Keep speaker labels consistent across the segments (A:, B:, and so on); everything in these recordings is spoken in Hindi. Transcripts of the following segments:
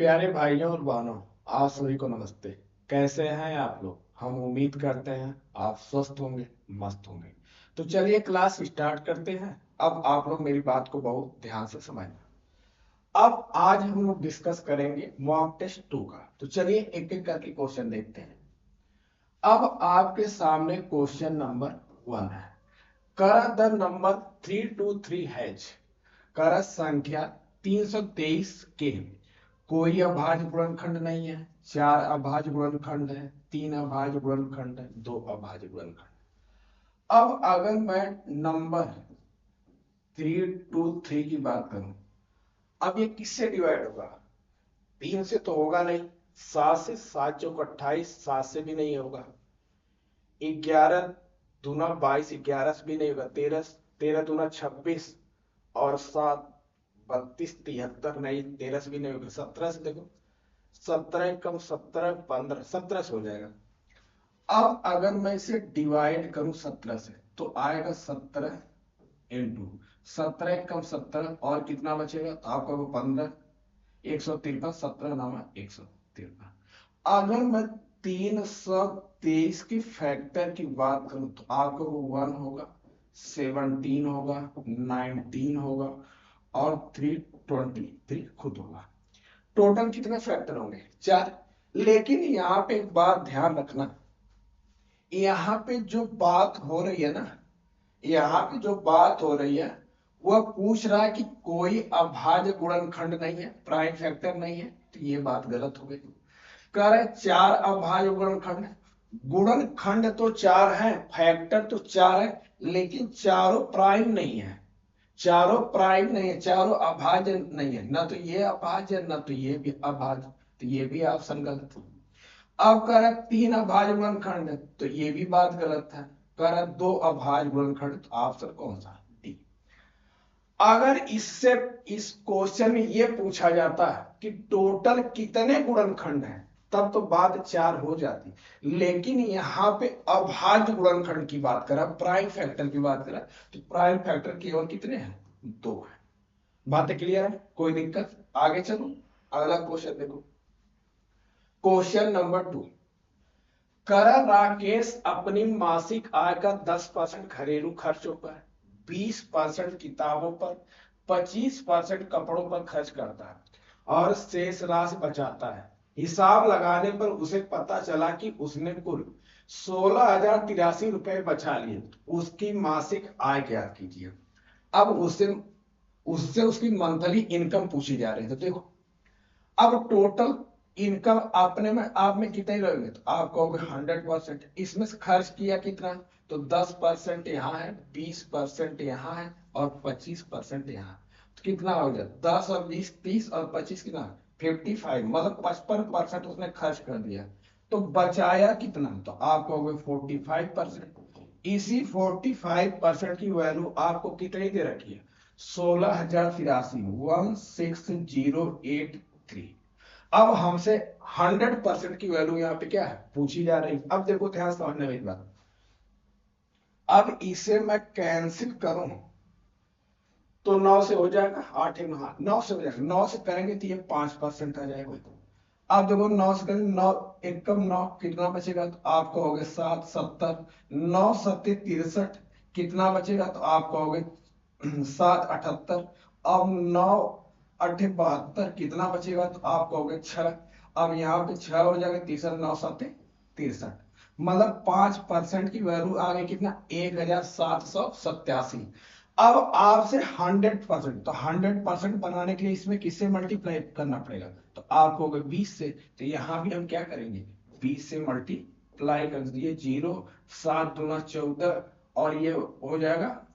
A: प्यारे भाइयों और बहनों, आप सभी को नमस्ते। कैसे हैं आप लोग? हम उम्मीद करते हैं आप स्वस्थ होंगे, मस्त होंगे। तो चलिए क्लास स्टार्ट करते हैं। अब आप लोग मेरी बात को बहुत ध्यान से समझना। अब आज हम लोग डिस्कस करेंगे मॉक टेस्ट 2 का। तो चलिए एक एक करके क्वेश्चन देखते हैं। अब आपके सामने क्वेश्चन नंबर 1 है। कर द नंबर 323 हैज, कर संख्या 323 के कोई अभाज्य गुणनखंड नहीं है। 4 अभाज्य गुणनखंड है, 3 अभाज्य गुणनखंड है, 2 अभाज्य गुणनखंड। अब अगर मैं नंबर 323 की बात करूं, अब ये किससे डिवाइड होगा? 3 से तो होगा नहीं, 7 से, 7 चौक 28, 7 से भी नहीं होगा, 11 दूना 22, 11 से भी नहीं होगा, 13, 13 दूना 26, और 7 32 73, नहीं 13 से भी नहीं होगा, 17 से देखो, 17 कम 17 15, 17 से हो जाएगा। अब अगर मैं इसे डिवाइड करूं 17 से तो आएगा 17 इंटू 17 कम 17, और कितना बचेगा? तो आपका वो 15, 153, 17 नामा 153। अगर मैं 323 की फैक्टर की बात करूं तो आपको वो 1 होगा, 17 होगा, 19 होगा, और 323 खुद होगा। टोटल कितने फैक्टर होंगे? 4। लेकिन यहाँ पे एक बात ध्यान रखना, यहाँ पे जो बात हो रही है ना, यहाँ पे जो बात हो रही है, वह पूछ रहा है कि कोई अभाज्य गुणनखंड नहीं है, प्राइम फैक्टर नहीं है। तो ये बात गलत हो गई। कह रहे 4 अभाज्य गुणनखंड। गुणनखंड तो 4 है, फैक्टर तो 4 है, लेकिन चारों प्राइम नहीं है। चारों प्राइम नहीं है, चारों अभाज्य नहीं है, ना तो ये अभाज्य ना तो ये भी अभाज्य। तो ये भी ऑप्शन गलत है। अब कह रहा 3 अभाज्य गुणनखंड है, तो ये भी बात गलत है। कह रहा 2 अभाज्य गुणनखंड, तो ऑप्शन कौन सा? डी। अगर इससे इस क्वेश्चन में ये पूछा जाता है कि टोटल कितने गुणनखंड हैं, तब तो बात 4 हो जाती। लेकिन यहाँ पे अभाज्य गुणनखंड की बात करा, प्राइम फैक्टर की बात करा, तो प्राइम फैक्टर केवल कितने हैं? 2 है। बातें क्लियर है? कोई दिक्कत? आगे चलो, अगला क्वेश्चन देखो। Question number 2। कर राकेश अपनी मासिक आय का 10% घरेलू खर्चों पर, 20% किताबों पर, 25% कपड़ों पर खर्च करता है और शेष राशि बचाता है। हिसाब लगाने पर उसे पता चला कि उसने कुल 16,083 रुपए बचा लिए। उसकी मासिक आय ज्ञात कीजिए। अब उससे उससे उसकी मंथली इनकम पूछी जा रही है। तो देखो, अब टोटल इनकम आपने में आप में कितने लगेंगे? तो आप कहोगे 100%। इसमें से खर्च किया कितना? तो 10% यहाँ है, 20% यहाँ है, और 25% यहाँ। तो कितना हो गया? 10 और 20 30, और 25 कितना? 55, मतलब 55% उसने खर्च कर दिया। तो बचाया कितना? तो आप कहोगे 45%। इसी 45% की वैल्यू आपको कितनी दे रखी है? 16,083, 16,083। अब हमसे 100% की वैल्यू यहाँ पे क्या है? पूछी जा रही। अब देखो ध्यान से समझने वाली बात। अब इसे मैं कैंसिल करूं तो 9 से हो जाएगा, 8 9 से हो जाएगा। 9 से करेंगे तो ये 5% आ जाएगा। अब देखो 9 से करेंगे, 9 एक कम 9, कितना बचेगा? तो आप कहोगे 7 70, 9 7 63, कितना बचेगा? तो आप कहोगे 7 78। अब 9 8 72, कितना बचेगा? तो आप कहोगे 6। अब यहाँ पे 6 हो जाएगा, तीसरा 9 7 63, मतलब 5% की वैल्यू आ गई कितना? 1,787। अब आपसे 100%, तो 100% बनाने के लिए इसमें किससे मल्टीप्लाई करना पड़ेगा? तो आप कहोगे 20 से। तो यहाँ भी हम क्या करेंगे? 20 से मल्टीप्लाई कर दिए। 0 7 दूना 14, और ये हो जाएगा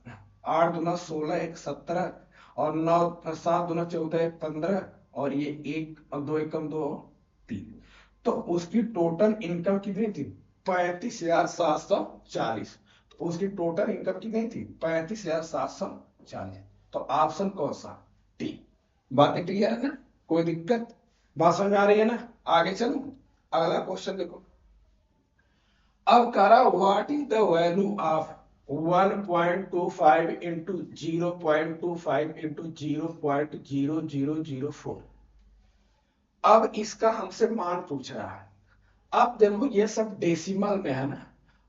A: 8 दूना 16, 1 17, और 9 7 दूना 14, 1 15, और ये 1 और 2 एकम 2 3। तो उसकी टोटल इनकम कितनी थी? 35,740। तो उसकी टोटल इनकम कितनी थी? 35,740। तो ऑप्शन कौन सा? डी। बातें क्लियर है ना? कोई दिक्कत? बात समझ आ रही है ना? आगे चलो, अगला क्वेश्चन देखो। अब करा what is the value of 1.25 into 0.25 into 0.0004। अब इसका हमसे मान पूछ रहा है। अब देखो ये सब डेसिमल में है ना,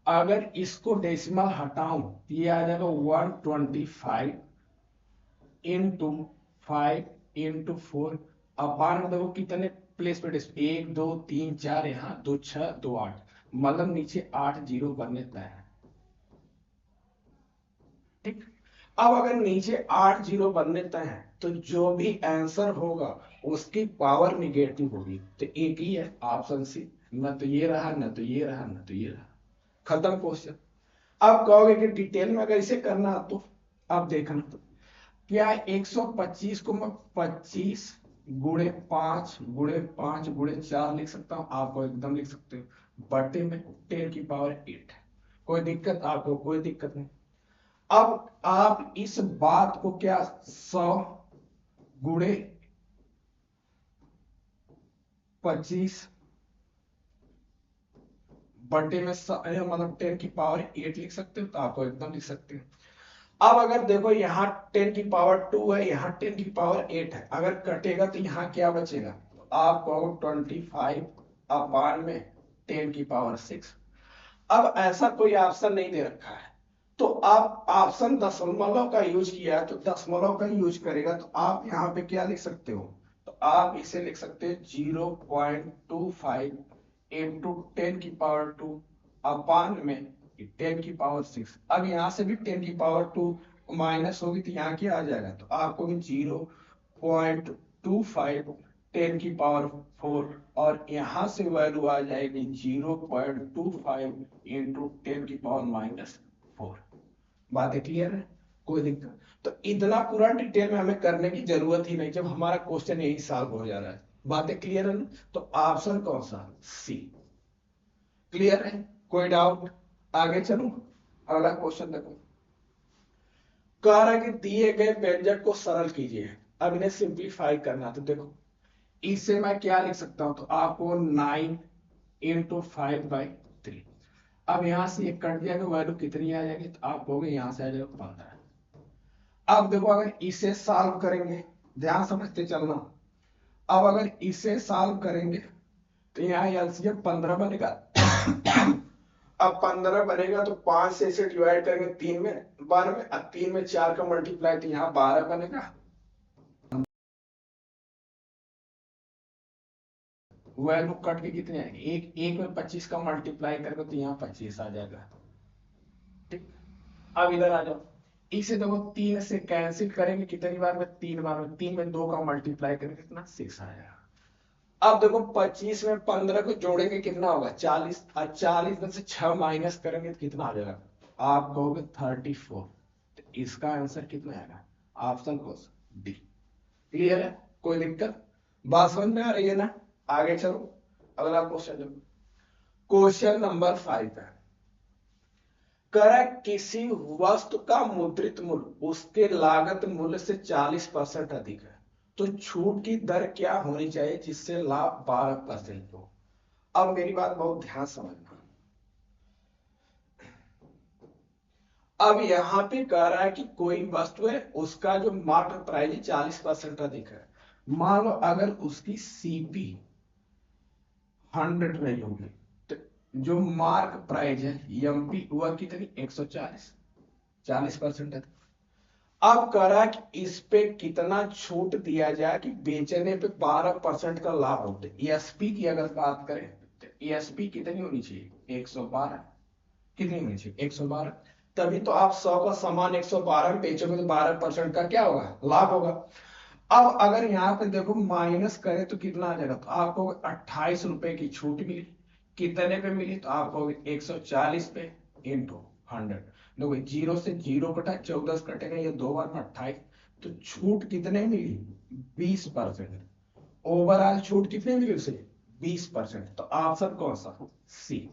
A: अगर इसको डेसिमल हटाऊं तो ये आ जाएगा 125 इंटू 5 इंटू 4 अपान में देखो कितने प्लेस पे डेसिमल, 1 2 3 4, यहाँ 2 6 2 8, मतलब नीचे 8 जीरो बनने तय है। ठीक, अब अगर नीचे 8 जीरो बनने तय है तो जो भी आंसर होगा उसकी पावर निगेटिव होगी, तो एक ही है ऑप्शन सी, न तो ये रहा न तो ये रहा न तो ये रहा, खत्म क्वेश्चन। अब कहोगे कि डिटेल में अगर इसे करना तो अब देखना, तो क्या 125 को मैं 25 गुणे 5 गुणे 5 गुणे 4 लिख सकता हूं? आपको एकदम लिख सकते हो, बटे में 10 की पावर 8, कोई दिक्कत आपको? कोई दिक्कत नहीं। अब आप इस बात को क्या 100 गुणे 25 बटे में मतलब 10 की पावर 8 लिख सकते हो, तो आपको एकदम लिख सकते हो। अब अगर देखो यहाँ 10 की पावर 2 है, यहाँ 10 की पावर 8 है, अगर कटेगा तो यहाँ क्या बचेगा? तो आप कहोगे 25 अपान में 10 की पावर 6। अब ऐसा कोई ऑप्शन नहीं दे रखा है, तो आप ऑप्शन दशमलव का यूज किया है, तो दशमलव का यूज करेगा तो आप यहाँ पे क्या लिख सकते हो? तो आप इसे लिख सकते हो 0.25 इंटू 10 की पावर 2 अपान में 10 की पावर 6। अब यहां से भी 10 की पावर 2 माइनस होगी तो यहाँ क्या आ जाएगा? तो आपको भी 0.25 10 की पावर 4, और यहां से वैल्यू आ जाएगी 0.25 इंटू 10 की पावर -4। बातें क्लियर है? कोई दिक्कत? तो इतना पूरा डिटेल में हमें करने की जरूरत ही नहीं, जब हमारा क्वेश्चन यही सॉल्व हो जा रहा है। बातें क्लियर है ना? तो ऑप्शन कौन सा? सी। क्लियर है? कोई डाउट? आगे चलूं, अगला क्वेश्चन देखो। कह रहा है कि दिए गए व्यंजक को सरल कीजिए, अब इन्हें सिंप्लीफाई करना। तो देखो इससे मैं क्या लिख सकता हूं? तो आपको 9 इंटू 5/3। अब यहां से एक कट जाएगा, वैल्यू कितनी आ जाएगी? तो आप कहोगे यहां से आ जाएगा 15। अब देखो अगर इसे सॉल्व करेंगे, ध्यान समझते चलना, अब अगर इसे सॉल्व करेंगे तो यहाँ एलसीएम 15 बनेगा। अब 15 बनेगा तो 5 से इसे डिवाइड करेंगे 3 में 12 में, अब 3 में 4 का मल्टीप्लाई तो यहाँ 12 बनेगा। वैल्यू कट के कितने आएंगे? एक में 25 का मल्टीप्लाई करेंगे तो यहाँ 25 आ जाएगा। ठीक, अब इधर आ जाओ, इसे देखो 3 से कैंसिल करेंगे कितनी बार में? 3 बार में। 3 में 2 का मल्टीप्लाई करेंगे कितना? 6 आएगा। अब देखो 25 में 15 को जोड़ेंगे कितना होगा? 40, और 40 में से 6 माइनस करेंगे तो कितना आ जाएगा? आप कहोगे 34। तो इसका आंसर कितना आएगा? ऑप्शन को डी। क्लियर है? कोई दिक्कत? बात समझ में आ रही है ना? आगे चलो, अगला क्वेश्चन देखो। क्वेश्चन नंबर 5 है, करा किसी वस्तु का मुद्रित मूल्य उसके लागत मूल्य से 40% अधिक है, तो छूट की दर क्या होनी चाहिए जिससे लाभ 12% हो? अब मेरी बात बहुत ध्यान समझना। अब यहां पे कह रहा है कि कोई वस्तु है, उसका जो मार्केट प्राइस है 40% अधिक है। मान लो अगर उसकी सीपी 100 नहीं होगी, तो जो मार्क प्राइस है एमपी वह कितनी? 140, 40% है। अब कह रहा है कि इस पे कितना छूट दिया जाए कि बेचने पे 12% का लाभ होते। एसपी की अगर बात करें तो एसपी कितनी होनी चाहिए? 112। कितनी होनी चाहिए? 112। तभी तो आप 100 का सामान 112 में बेचोगे तो 12% का क्या होगा? लाभ होगा। अब अगर यहाँ पे देखो माइनस करें तो कितना आ जाएगा? तो आपको 28 रुपए की छूट मिली। कितने पे मिली? तो आपको 140 पे इंटू 100। देखो 0 से 0 कटा, 14 कटेगा, ये 2 बार में 28, तो छूट कितने मिली? 20%। ओवरऑल छूट कितने मिली उसे? 20%। तो ऑप्शन कौन सा? सी।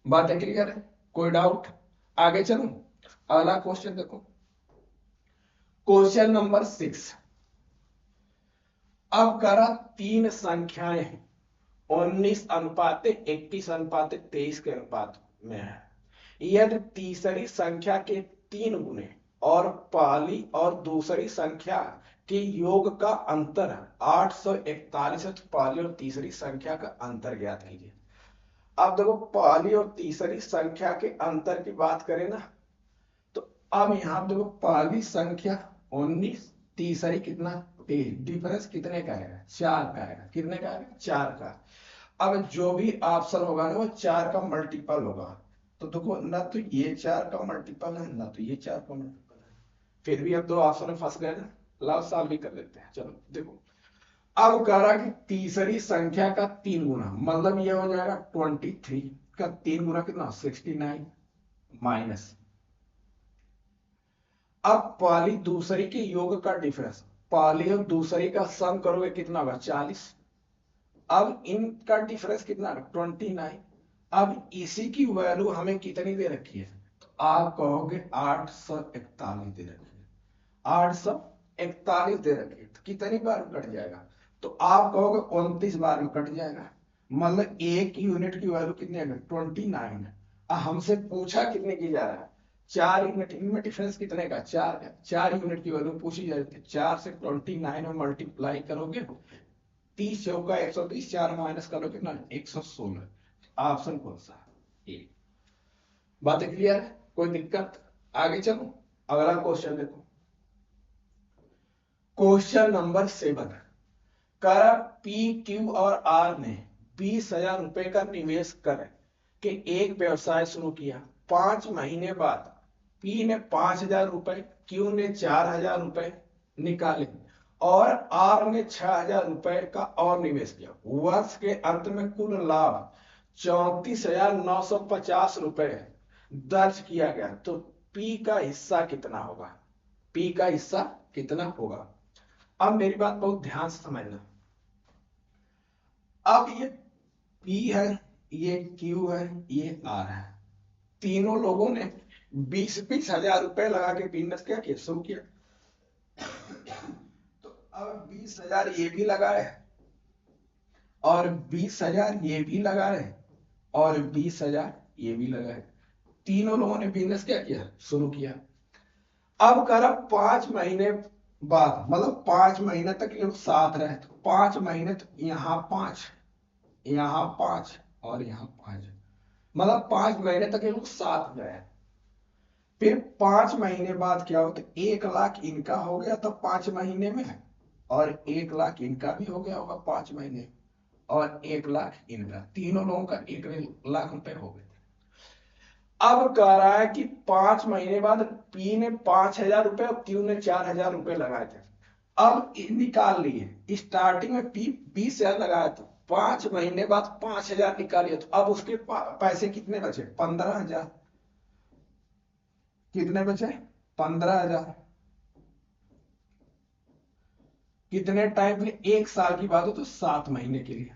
A: बात है क्लियर है? कोई डाउट? आगे चलो, अगला क्वेश्चन देखो। Question number 6। अब करा 3 संख्याएं 19:21:23 के अनुपात में है। यदि तीसरी संख्या के 3 गुने और पहली और दूसरी संख्या कि योग का अंतर 841 है, तो पहली और तीसरी संख्या का अंतर ज्ञात कीजिए। अब देखो पहली और तीसरी संख्या के अंतर की बात करें ना, तो अब यहां देखो पहली संख्या 19, तीसरी कितना 23, डिफरेंस कितने का है 4 का है। कितने का है 4 का। अब जो भी ऑप्शन होगा ना वो 4 का मल्टीपल होगा। तो देखो ना तो ये 4 का मल्टीपल है ना तो ये 4 का मल्टीपल है, फिर भी अब दो ऑप्शन में फंस गए ना। लाओ सॉल्व भी कर लेते हैं। चलो देखो, अब कह रहा कि तीसरी संख्या का 3 गुना, मतलब ये हो जाएगा 23 का 3 गुना कितना 69 माइनस। अब पहली दूसरी के योग का डिफरेंस, पहली और दूसरी का सम करोगे कितना होगा 40। अब इनका डिफरेंस कितना 29। अब इसी की वैल्यू हमें कितनी दे रखी है, तो आप कहोगे 841 दे रखी है। 841 दे रखी है, तो कितनी बार कट जाएगा, तो आप कहोगे 29 बार में कट जाएगा। मतलब एक यूनिट की वैल्यू कितनी है 29 है। हमसे पूछा कितने की जा रहा है 4 यूनिट, इनमें डिफरेंस कितने का 4 है। 4 यूनिट की वैल्यू पूछी जा रही है, 4 से 29 में मल्टीप्लाई करोगे 30 चौका 130, 4 माइनस करो कितना 116। ऑप्शन कौन सा ए। बात क्लियर है, कोई दिक्कत। आगे चलो अगला क्वेश्चन देखो। क्वेश्चन नंबर 7, कर पी क्यू और आर ने 20,000 रुपए का निवेश कर के एक व्यवसाय शुरू किया। 5 महीने बाद पी ने 5,000 रुपए, क्यू ने 4,000 रुपए निकाले और आर ने 6,000 रुपए का और निवेश किया। वर्ष के अंत में कुल लाभ 34,950 रुपए दर्ज किया गया, तो पी का हिस्सा कितना होगा। पी का हिस्सा कितना होगा। अब मेरी बात बहुत ध्यान से समझना। अब ये पी है, ये क्यू है, ये आर है। तीनों लोगों ने 20-20 हजार रुपए लगा के बिजनेस क्या किया शुरू किया। तो अब 20,000 ये भी लगाए और 20,000 ये भी लगाए और 20,000 ये भी लगाए। तीनों लोगों ने बिजनेस क्या किया शुरू किया। अब करा 5 महीने बाद, मतलब 5 महीने तक ये लोग साथ रहे, तो 5 महीने तक यहाँ 5, यहाँ 5 और यहाँ 5, मतलब 5 महीने तक ये लोग साथ रहे। फिर 5 महीने बाद क्या होता, 1 लाख इनका हो गया था 5 महीने में, और 1 लाख इनका भी हो गया होगा 5 महीने, और 1 लाख इनका, तीनों लोगों का 1 लाख रुपए हो गए। अब कह रहा है कि 5 महीने बाद पी ने 5,000 रुपए और क्यू ने 4,000 रुपए लगाए थे। अब निकाल लिए, स्टार्टिंग में पी 20,000 लगाया था, 5 महीने बाद 5,000 निकालिए, तो अब उसके पैसे कितने बचे 15,000। कितने बचे 15,000। कितने टाइम के लिए, 1 साल की बात हो तो 7 महीने के लिए।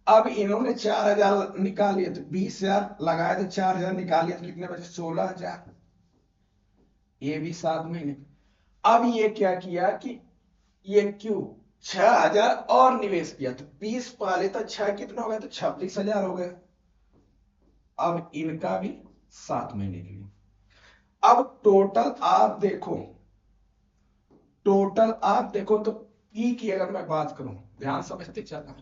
A: अब इन्होंने 4,000 निकालिए, तो 20,000 लगाए तो 4,000 निकालिए, तो कितने बचे 16,000। ये भी 7 महीने। अब ये क्या किया कि ये क्यों 6,000 और निवेश किया, तो 20 पहले तो 6 कितना हो गया, तो 26,000 हो गया। अब इनका भी 7 महीने के लिए। अब टोटल आप देखो, टोटल आप देखो तो पी की अगर मैं बात करूं, ध्यान समझते चलना,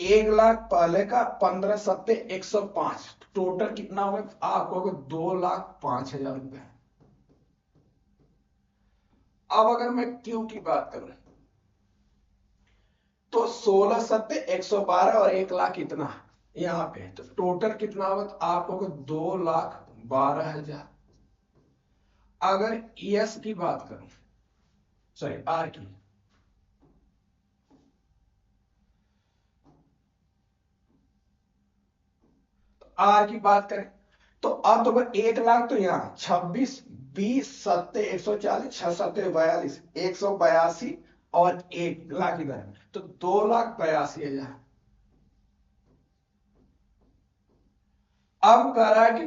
A: 1 लाख पहले का 15 सत्ते 105, टोटल कितना होगा आपको 2,05,000 रुपए। अब अगर मैं क्यू की बात करूं तो 16 सत्ते 112 और 1 लाख इतना यहां पे, तो टोटल कितना होगा आपको 2,12,000। अगर एस की बात करूं, सॉरी आर की, आर की बात करें तो अब तो 1 लाख, तो यहाँ 26, 20 सत्ते 140, 6 सत्ते 42, 182 और 1 लाख इधर, तो 2,82,000। अब कह रहा है कि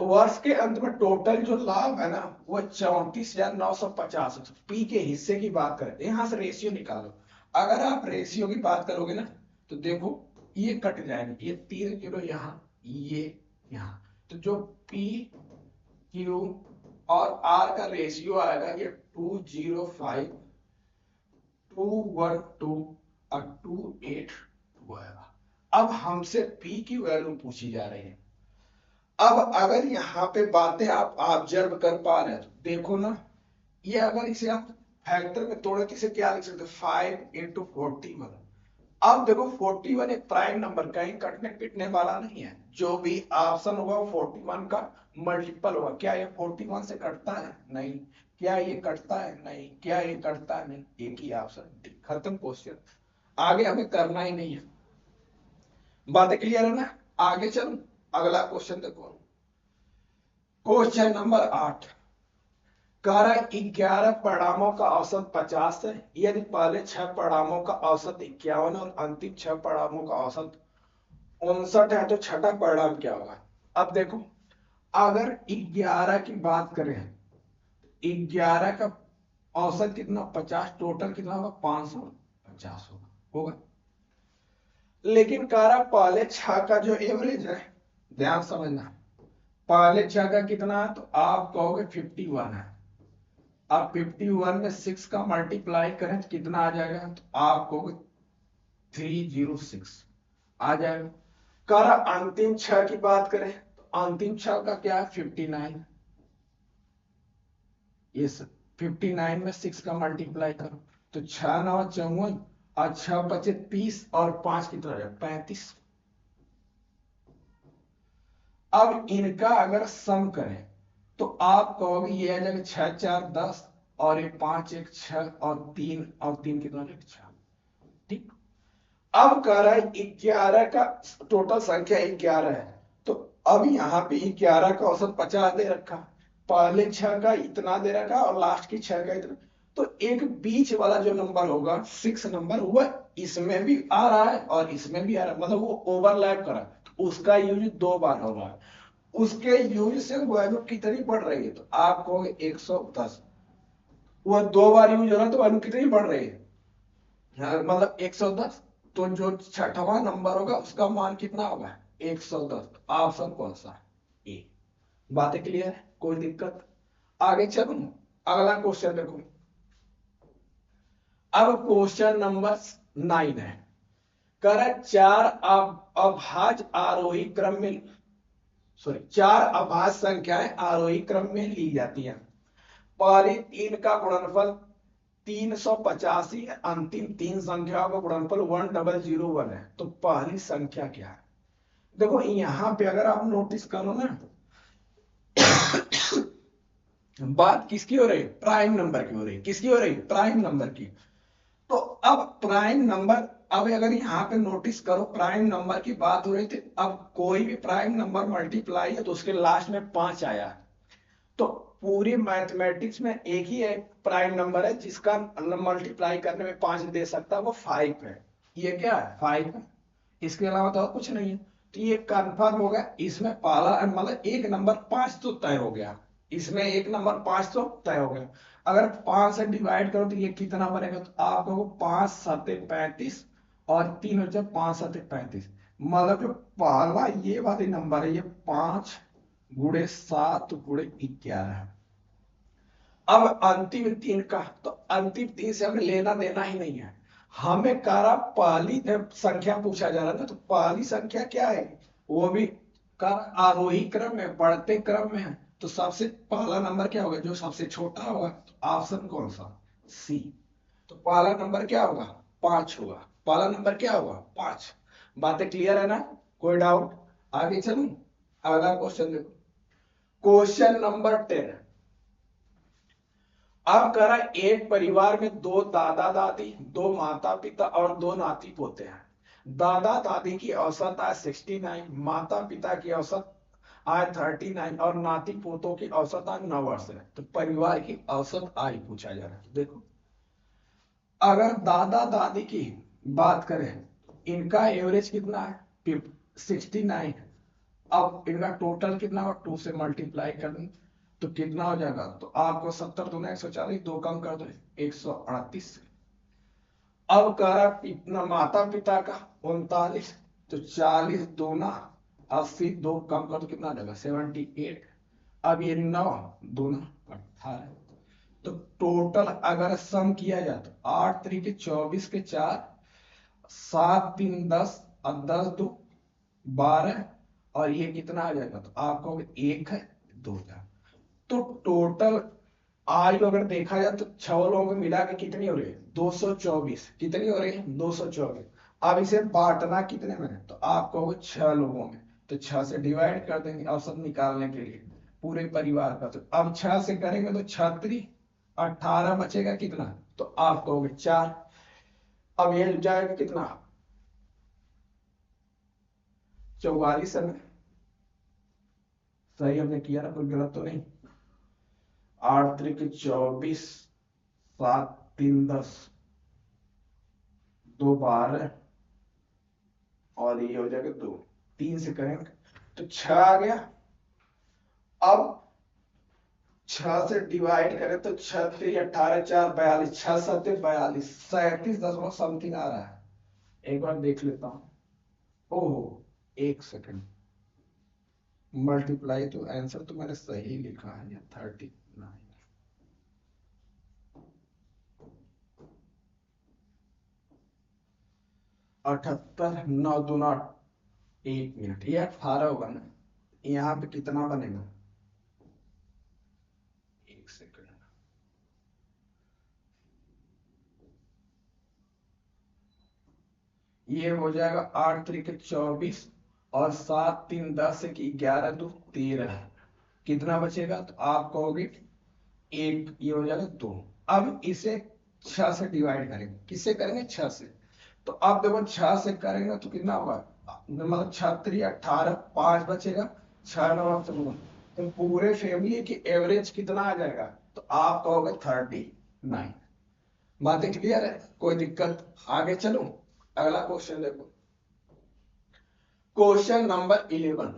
A: वर्ष के अंत में टोटल जो लाभ है ना वो 34,950। पी के हिस्से की बात करें, यहां से रेशियो निकालो। अगर आप रेशियो की बात करोगे ना तो देखो ये कट जाएंगे, ये 3 0 यहाँ, ये यहाँ, तो जो पी क्यू और आर का रेशियो आएगा ये 205 212 और 282 आएगा। अब हमसे पी की वैल्यू पूछी जा रही है। अब अगर यहाँ पे बातें आप ऑब्जर्व कर पा रहे हैं तो देखो ना, ये अगर इसे आप फैक्टर में तोड़े तो इसे क्या लिख सकते हैं, 5 इंटू 41। अब देखो 41 एक प्राइम नंबर कहीं कटने पिटने वाला नहीं है, जो भी ऑप्शन होगा 41 का मल्टीपल होगा। क्या ये 41 से कटता है? नहीं। क्या ये कटता है? नहीं। क्या ये कटता है? नहीं। एक ही ऑप्शन, खत्म क्वेश्चन, आगे हमें करना ही नहीं है। बातें क्लियर है ना? आगे चलो, अगला क्वेश्चन देखो, क्वेश्चन नंबर 8 कह रहा है 11 परिणामों का औसत 50 है यदि पहले 6 परिणामों का औसत 51 और अंतिम 6 परिणामों का औसत 59 है, तो छठा परिणाम क्या होगा? अब देखो, अगर 11 की बात करें, 11 का औसत कितना, 50, टोटल कितना होगा, 550 होगा। लेकिन कह रहा पहले 6 का जो एवरेज है, ध्यान समझना, पहले 6 का कितना है, तो आप कहोगे 51 है। अब 51 में 6 का मल्टीप्लाई करें तो कितना आ जाएगा, तो आपको 306 आ जाएगा। कर अंतिम 6 की बात करें तो अंतिम 6 का क्या है, 59। ये 59 में 6 का मल्टीप्लाई करो तो 6 9 54 और 6 बचे 30 और 5 कितना आ जाएगा, 35। अब इनका अगर सम करें तो आप कहोगे ये आ जाएगा 6 4 10 और एक 5 1 6 और 3 कितना, 6। ठीक। अब कह रहा है 11 का टोटल संख्या 11 है, तो अब यहाँ पे 11 का औसत 50 दे रखा, पहले 6 का इतना दे रखा और लास्ट की 6 का इतना, तो एक बीच वाला जो नंबर होगा 6 नंबर, वह इसमें भी आ रहा है और इसमें भी आ रहा है, मतलब वो ओवरलैप करा, तो उसका यूज 2 बार हो रहा है। उसके यूज से वैल्यू कितनी बढ़ रही है, तो आप कहोगे 110। वह 2 बार यूज हो रहा है तो वैल्यू कितनी बढ़ रही है, मतलब 110। तो जो छठवां नंबर होगा उसका मान कितना होगा, 110। ऑप्शन कौन सा, ए। बातें क्लियर है, कोई दिक्कत? आगे चलो, अगला क्वेश्चन देखो। अब क्वेश्चन नंबर 9 है, कर चार अभाज्य आरोही क्रम में, सॉरी, 4 अभाज्य संख्याएं आरोही क्रम में ली जाती हैं। पहली 3 का गुणनफल 385 है, अंतिम 3 संख्याओं का गुणनफल 1001 है, तो पहली संख्या क्या है? देखो यहां पे अगर आप नोटिस करो ना, बात किसकी हो रही है, प्राइम नंबर की हो रही है। किसकी हो रही है, प्राइम नंबर की। तो अब प्राइम नंबर, अब अगर यहाँ पे नोटिस करो प्राइम नंबर की बात हो रही थी, अब कोई भी प्राइम नंबर मल्टीप्लाई है तो उसके लास्ट में 5 आया, तो पूरी मैथमेटिक्स में एक ही है प्राइम नंबर है जिसका मल्टीप्लाई करने में 5 दे सकता है, वो 5 है। ये क्या है, 5 है, इसके अलावा तो और कुछ नहीं है। तो ये कंफर्म हो गया, इसमें पहला मतलब एक नंबर 5 तो तय हो गया, इसमें एक नंबर 5 तो तय हो गया। अगर 5 से डिवाइड करो तो ये कितना बनेगा, तो आपको 5 7 35 और 3 हो जाए 5 7 35, मतलब जो पहला ये वाली नंबर है ये 5 गुणे 7 गुणे 11। अब अंतिम 3 का, तो अंतिम 3 से हमें लेना देना ही नहीं है, हमें कारा पहली संख्या पूछा जा रहा था, तो पहली संख्या क्या है, वो भी कार आरोही क्रम में, बढ़ते क्रम में है, तो सबसे पहला नंबर क्या होगा, जो सबसे छोटा होगा, तो ऑप्शन कौन सा, सी। तो पहला नंबर क्या होगा, 5 होगा। पहला नंबर क्या होगा, 5। बातें क्लियर है ना, कोई डाउट? आगे चलूं, अगला क्वेश्चन देखो, क्वेश्चन नंबर 10। अब कह रहा है एक परिवार में 2 दादा दादी, 2 माता पिता और 2 नाती पोते हैं। दादा दादी की औसत आय 69, माता पिता की औसत आय 39 और नाती पोतों की औसत आय 9 वर्ष है, तो परिवार की औसत आय पूछा जा रहा है। देखो अगर दादा दादी की बात करें, इनका एवरेज कितना है, 69। अब इनका टोटल कितना हो, 2 से मल्टीप्लाई कर दें तो कितना हो जाएगा, तो आपको 70 दूना 140, 2 कम कर दो 138। अब कह रहा इतना माता पिता का 39, तो 40 दूना 80, 2 कम कर दो कितना आ जाएगा 78। अब ये 9 दूना 18। तो टोटल अगर सम किया जाए तो 8 तरीके 24 के 4, 7 3 10 और 10 2 12, और ये कितना आ जाएगा तो आपको एक है 2000। तो टोटल आयु अगर देखा जाए तो 6 लोगों में मिला के कितनी हो रही है 224। कितनी हो रही है 224। अब इसे बांटना कितने में है तो आपको वो 6 लोगों में, तो 6 से डिवाइड कर देंगे औसत निकालने के लिए पूरे परिवार का। तो अब 6 से करेंगे तो 36 18 बचेगा कितना तो आप कहोगे 4। अब ये जाएगा कितना 44 है ना? सही हमने किया ना, कोई गलत तो नहीं। 8 तरीके 24, 7 3 10, 2 12, और ये हो जाएगा 2। 3 से करेंगे तो 6 आ गया। अब 6 से डिवाइड करें तो 6 3 18 4 42, 6 7 42, 37 समथिंग आ रहा है। एक बार देख लेता हूं। ओहो, एक सेकंड, मल्टीप्लाई तो आंसर तो मैंने सही लिखा है 39। 78 9 दूना 1 मिनट, ये 18 होगा ना? यहाँ पे कितना बनेगा एक सेकंड, ये हो जाएगा 8 तरीके 24 और 7 3 10 की 11 2 13। कितना बचेगा तो आप कहोगे एक, ये हो जाएगा 2। अब इसे 6 से डिवाइड करेंगे, किससे करेंगे 6 से। तो अब देखो 6 से करेंगे तो कितना होगा, मतलब 6 3 18, 5 बचेगा, 6 9 से गुणा। तो पूरे फैमिली की एवरेज कितना आ जाएगा तो आप कहोगे 39। बातें क्लियर है, कोई दिक्कत? आगे चलो, अगला क्वेश्चन देखो। Question number 11।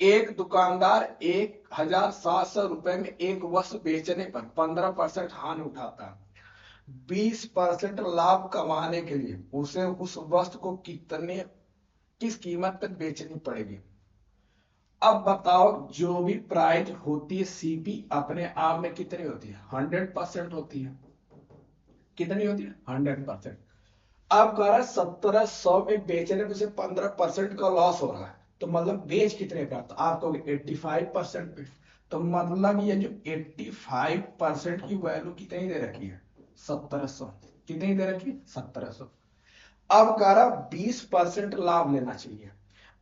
A: एक दुकानदार 1700 रुपए में एक वस्तु बेचने पर 15% हानि उठाता है। 20% लाभ कमाने के लिए उसे उस वस्तु को किस कीमत पर बेचनी पड़ेगी। अब बताओ, जो भी प्राइस होती है सीपी अपने आप में कितनी होती है 100% होती है। कितनी होती है 100%। अब कह रहा है 1700 में बेचने में से 15% का लॉस हो रहा है, तो मतलब बेच कितने का तो आप कहोगे 85% पे। तो मतलब ये जो 85% की वैल्यू कितनी दे रखी है 1700। कितनी दे रखी है 1700। अब कह रहा 20% लाभ लेना चाहिए।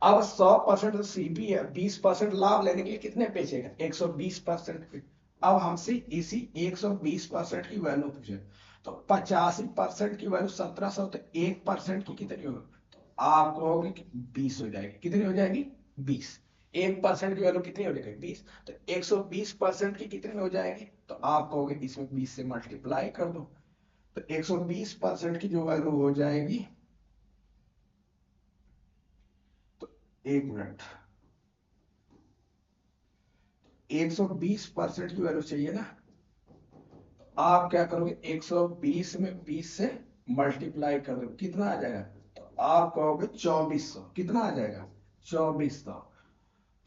A: अब 100% सीपी है, 20% लाभ लेने के लिए कितने बेचेगा 120% पे। अब हमसे इसी 120% की वैल्यू पूछे तो 85% की वैल्यू 1700, तो 1% की कितनी होगी तो आप कहोगे कि 20 हो जाएगी। कितनी हो जाएगी 20। 1% की वैल्यू कितनी हो जाएगी 20, तो 120% की कितनी हो जाएगी तो आप कहोगे इसमें 20 से मल्टीप्लाई कर दो। तो 120% की जो वैल्यू हो जाएगी, तो 1 मिनट, 120% की वैल्यू चाहिए ना, आप क्या करोगे 120 में 20 से मल्टीप्लाई कर दो, कितना आ जाएगा तो आप कहोगे 2400। कितना आ जाएगा 2400।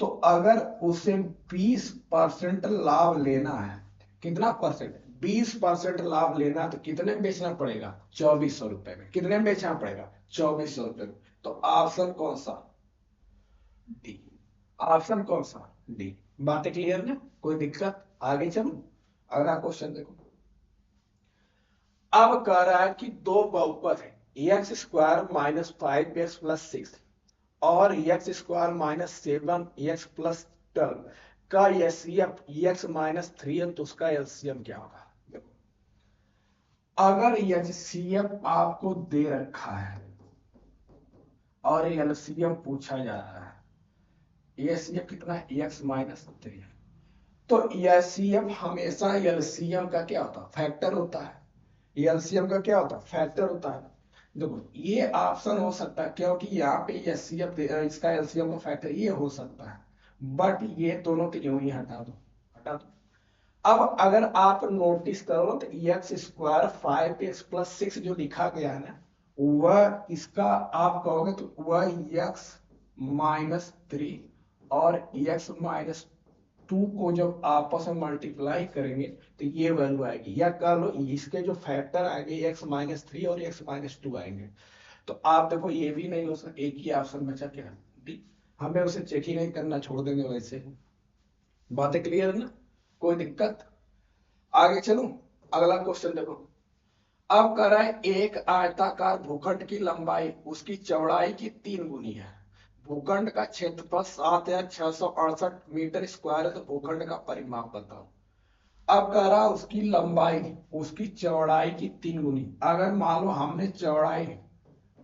A: तो अगर उसे 20% लाभ लेना है, कितना परसेंट 20% लाभ लेना है, तो कितने में बेचना पड़ेगा 2400 रुपए में। कितने में बेचना पड़ेगा 2400 रुपए में। तो ऑप्शन कौन सा डी। ऑप्शन कौन सा डी। बातें क्लियर ना, कोई दिक्कत? आगे चलो, अगला क्वेश्चन देखो। अब कह रहा है कि दो बहुपद है x² - 5x + 6 और x² - 7x + 12 का एलसीएम x - 3 तो उसका एलसीएम क्या होगा। देखो, अगर एलसीएम आपको दे रखा है और एलसीएम पूछा जा रहा है, एलसीएम कितना है x - 3, तो एलसीएम हमेशा एलसीएम का क्या होता है फैक्टर होता है। एलसीएम का क्या होता है फैक्टर होता है। देखो, ये ऑप्शन हो सकता है क्योंकि यहाँ पे एलसीएम, इसका एलसीएम का फैक्टर ये हो सकता है, बट ये दोनों तो यूं ही हटा दो, हटा दो। अब अगर आप नोटिस करो तो x² 5x + 6 जो लिखा गया है ना, वह इसका आप कहोगे तो वह x - 3 और x माइनस 2 को जब आपस में मल्टीप्लाई करेंगे तो ये वैल्यू आएगी, या कह लो इसके जो फैक्टर आएंगे x माइनस 3 और x माइनस 2 आएंगे। तो आप देखो ये भी नहीं हो सकता, एक ही ऑप्शन बचा क्या डी। हमें उसे चेक ही नहीं करना, छोड़ देंगे वैसे। बातें क्लियर है ना, कोई दिक्कत? आगे चलो, अगला क्वेश्चन देखो। अब कह रहा है एक आयताकार भूखंड की लंबाई उसकी चौड़ाई की 3 गुनी है। भूखंड का क्षेत्रफल 7668 मीटर स्क्वायर है, तो भूखंड का परिमाप बताओ। अब कह रहा उसकी लंबाई उसकी चौड़ाई की 3 गुनी। अगर मान लो हमने चौड़ाई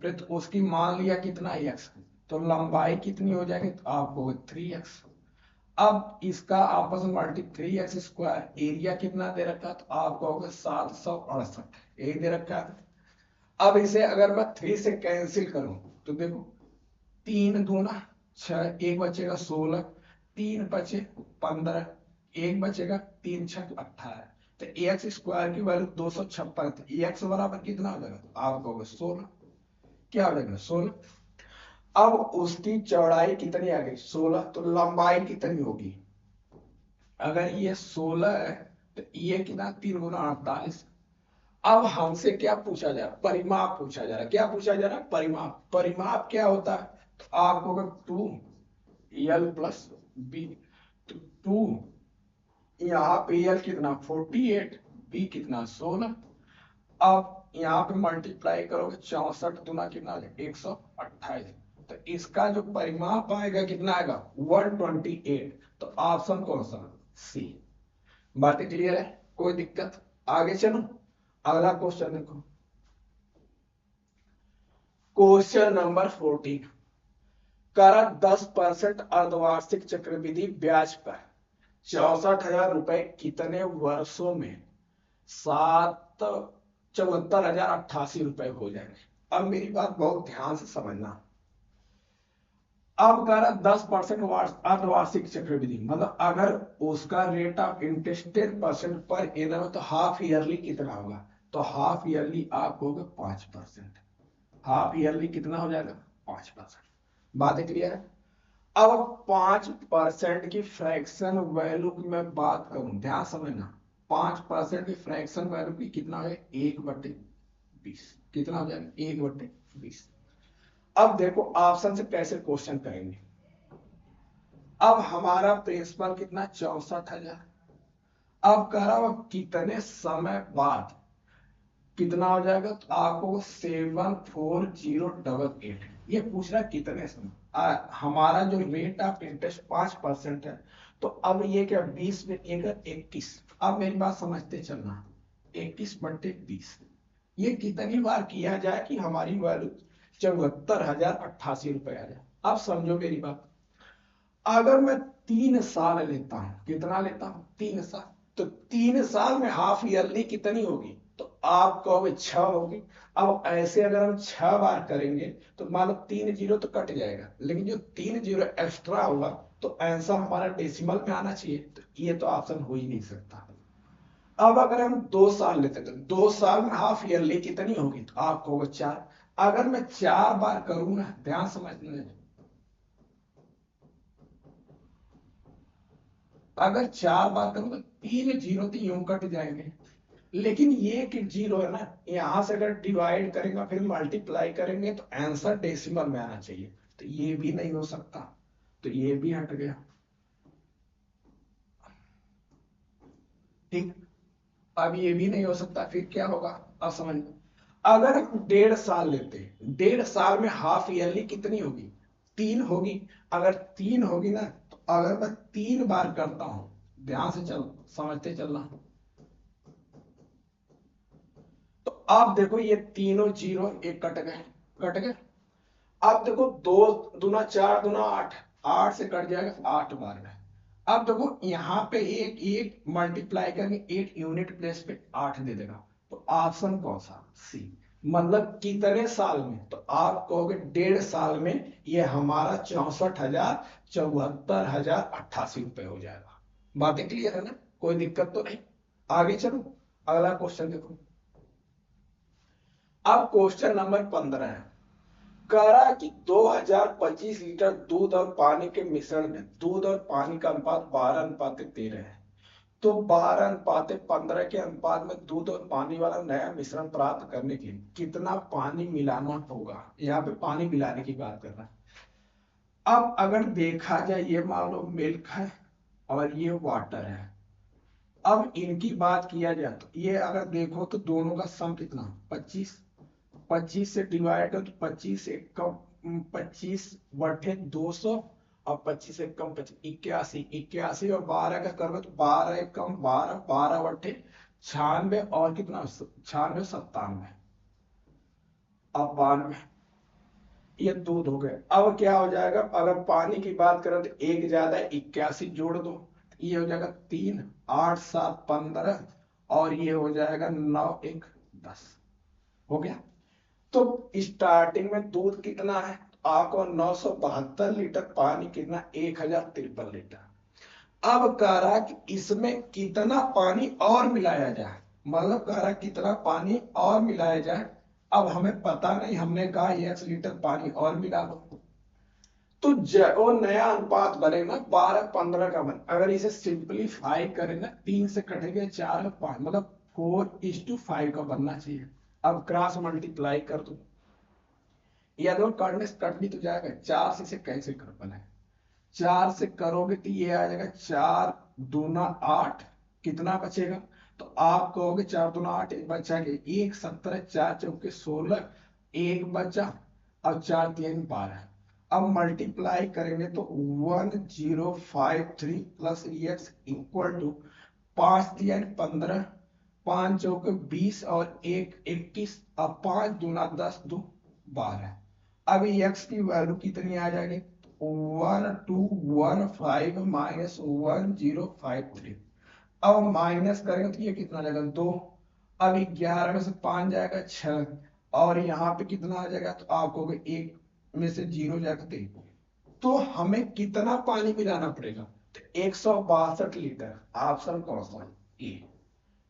A: तो उसकी मान लिया कितना x, तो लंबाई कितनी हो जाएगी, तो आपको 3x। अब इसका आपस में मल्टी 3x², एरिया कितना दे रखा है, तो आपको होगा 768, यही दे रखा है। अब इसे अगर मैं 3 से कैंसिल करूं तो देखो 3 दूना 6, एक बचेगा 16, 3 बचे 15, एक बचेगा 3 6 18। तो x² की वैल्यू 256, तो x बराबर कितना हो जाएगा, तो आपको होगा 16। क्या हो जाएगा 16। अब उसकी चौड़ाई कितनी आ गई 16, तो लंबाई कितनी होगी, अगर ये 16 है तो ये कितना 3 गुना 48। अब हमसे क्या पूछा जा रहा, परिमाप पूछा जा रहा। क्या पूछा जा रहा, परिमाप। परिमाप क्या होता है, तो आपको अगर 2l+b, तो 2 यहाँ पे l कितना 48, b कितना 16। अब यहाँ पे मल्टीप्लाई करोगे 64 दूना कितना 128, तो इसका जो परिमाप आएगा कितना आएगा 128। तो ऑप्शन कौन सा, सी। बातें क्लियर है, कोई दिक्कत? आगे चलो, अगला क्वेश्चन देखो। Question number 14। करा 10% अर्धवार्षिक चक्रवृद्धि ब्याज पर 64,000 रुपए कितने वर्षों में 74,088 रुपए हो जाएंगे। अब मेरी बात बहुत ध्यान से समझना। अब कह रहा 10% अर्धवार्षिक चक्रवृद्धि, मतलब अगर उसका rate of interest 10% per annum, तो हाफ ईयरली कितना होगा, तो हाफ ईयरली आपको होगा 5%। हाफ ईयरली कितना हो जाएगा 5%। बात क्लियर है। अब 5% की फ्रैक्शन वैल्यू की मैं बात करूं, ध्यान समझना। 5% की फ्रैक्शन वैल्यू की कितना है 1/20, कितना हो जाएगा 1/20। अब देखो ऑप्शन से कैसे क्वेश्चन करेंगे। अब हमारा प्रिंसिपल कितना 64,000। अब कह रहा हूं कितने समय बाद कितना हो जाएगा, तो आपको 74088 ये पूछ रहा है कितने समय। हमारा जो रेट ऑफ इंटरेस्ट 5% है, तो अब ये क्या 20 में 21। अब मेरी बात समझते चलना, 21/20 ये कितनी बार किया जाए कि हमारी वैल्यू 74,088 रुपए आ जाए। अब समझो मेरी बात। अगर मैं 3 साल लेता हूं, कितना लेता हूं 3 साल, तो 3 साल में हाफ ईयरली कितनी होगी, तो आप कहोगे 6 होगी। अब ऐसे अगर हम 6 बार करेंगे तो मान लो 3 जीरो तो कट जाएगा, लेकिन जो 3 जीरो एक्स्ट्रा होगा तो आंसर हमारा डेसिमल में आना चाहिए, तो ये तो ऑप्शन हो ही नहीं सकता। अब अगर हम 2 साल लेते तो 2 साल में हाफ ईयरली कितनी होगी, तो आप कहोगे 4। अगर मैं 4 बार करूँ ना, ध्यान समझना, अगर 4 बार करूँ तो 3 जीरो तो यूं कट जाएंगे, लेकिन ये कि जीरो है ना, यहां से अगर डिवाइड करेंगे फिर मल्टीप्लाई करेंगे तो आंसर डेसिमल में आना चाहिए, तो ये भी नहीं हो सकता, तो ये भी हट गया। ठीक, अब ये भी नहीं हो सकता, फिर क्या होगा, अब समझ लो। अगर हम 1.5 साल लेते हैं, 1.5 साल में हाफ ईयरली कितनी होगी 3 होगी। अगर 3 होगी ना, तो अगर मैं 3 बार करता हूं, ध्यान से चल समझते चलना, तो आप देखो ये तीनों जीरो एक कट गए, कट गए। अब देखो 2 दूना 4 दूना 8, 8 से कट जाएगा 8 बार में। अब देखो यहाँ पे एक एक मल्टीप्लाई करेंगे 8 यूनिट प्लेस पे 8 दे देगा, तो ऑप्शन कौन सा, सी। मतलब कितने साल में, तो आप कहोगे 1.5 साल में ये हमारा 64,000 74,088 रुपए हो जाएगा। बातें क्लियर है ना, कोई दिक्कत तो नहीं। आगे चलो, अगला क्वेश्चन देखो। अब क्वेश्चन नंबर 15 है। कह रहा कि 2025 लीटर दूध और पानी के मिश्रण में दूध और पानी का अनुपात 12:13 है। तो 12:15 के अनुपात में दूध और पानी वाला नया मिश्रण प्राप्त करने के लिए कितना पानी मिलाना होगा। यहाँ पे पानी मिलाने की बात कर रहा है। अब अगर देखा जाए, ये मान लो मिल्क है और ये वाटर है। अब इनकी बात किया जाए तो ये अगर देखो तो दोनों का सम कितना 25, 25 से डिवाइड कर तो 25 एक कम 25/200 और 25 एक कम 81, 81 और 12 का करोगे तो 12 एक कम 12, 12/96 और कितना 96, 97 अब 92। ये दूध हो गए। अब क्या हो जाएगा, अगर पानी की बात करें तो एक ज्यादा 81 जोड़ दो, ये हो जाएगा 3, 8, 7, 15 और ये हो जाएगा 9, 1, 10 हो गया। तो स्टार्टिंग में दूध कितना है, आपको 972 लीटर, पानी कितना 1053 लीटर। अब कह रहा कि इसमें कितना पानी और मिलाया जाए, मतलब कह रहा कितना पानी और मिलाया जाए। अब हमें पता नहीं, हमने कहा 1 लीटर पानी और मिला लो तो वो नया अनुपात बनेगा 12:15 का बन। अगर इसे सिंप्लीफाई करें ना, 3 से कटेगा 4 और 5, मतलब 4:5 का बनना चाहिए। अब क्रॉस मल्टीप्लाई कर दो, या दो करने से कट भी तो जाएगा, 4 से इसे कैसे कर बनाए, 4 से करोगे तो ये आ जाएगा 4 दूना 8, कितना बचेगा, तो आप कहोगे 4 दूना 8, बचा के 1, 17, 4 चौके 16, एक बचा और 4 3 12। अब मल्टीप्लाई करेंगे तो 1053 प्लस एक्स इक्वल टू 5 3 15, 5 चौके 20 और 1 21 और 5 दूना 10 2 12। अब एक्स की वैल्यू कितनी आ जाएगी, 1215 माइनस 1053। अब माइनस करेंगे तो ये कितना जाएगा 2। अब 11 में से 5 जाएगा 6 और यहाँ पे कितना आ जाएगा, तो आपको 1 में से 0 जाएगा 3। तो हमें कितना पानी मिलाना पड़ेगा, तो 162 लीटर। ऑप्शन कौन सा है, ए।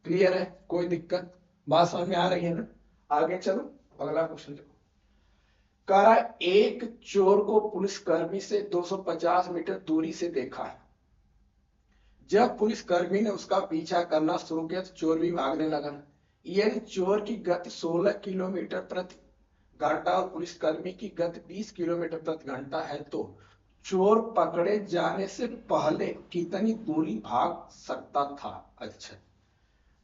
A: क्लियर है, कोई दिक्कत, बात समझ में आ रही है ना। आगे चलो अगला क्वेश्चन। कह रहा है एक चोर को पुलिसकर्मी से 250 मीटर दूरी से देखा। जब पुलिसकर्मी ने उसका पीछा करना शुरू किया तो चोर भी भागने लगा। यदि चोर की गति 16 किलोमीटर प्रति घंटा और पुलिसकर्मी की गति 20 किलोमीटर प्रति घंटा है तो चोर पकड़े जाने से पहले कितनी दूरी भाग सकता था। अच्छा,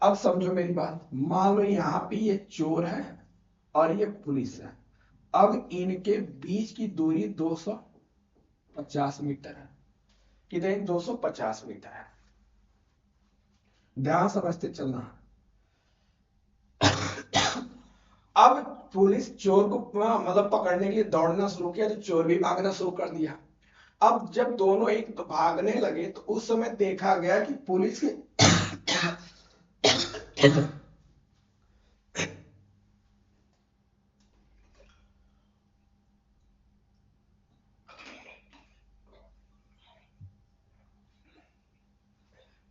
A: अब समझो मेरी बात। मान लो यहाँ पे ये चोर है और ये पुलिस है। अब इनके बीच की दूरी 250 मीटर है। कितने, 250 मीटर है। ध्यान समझते चलना। अब पुलिस चोर को मतलब पकड़ने के लिए दौड़ना शुरू किया तो चोर भी भागना शुरू कर दिया। अब जब दोनों एक तो भागने लगे तो उस समय देखा गया कि पुलिस के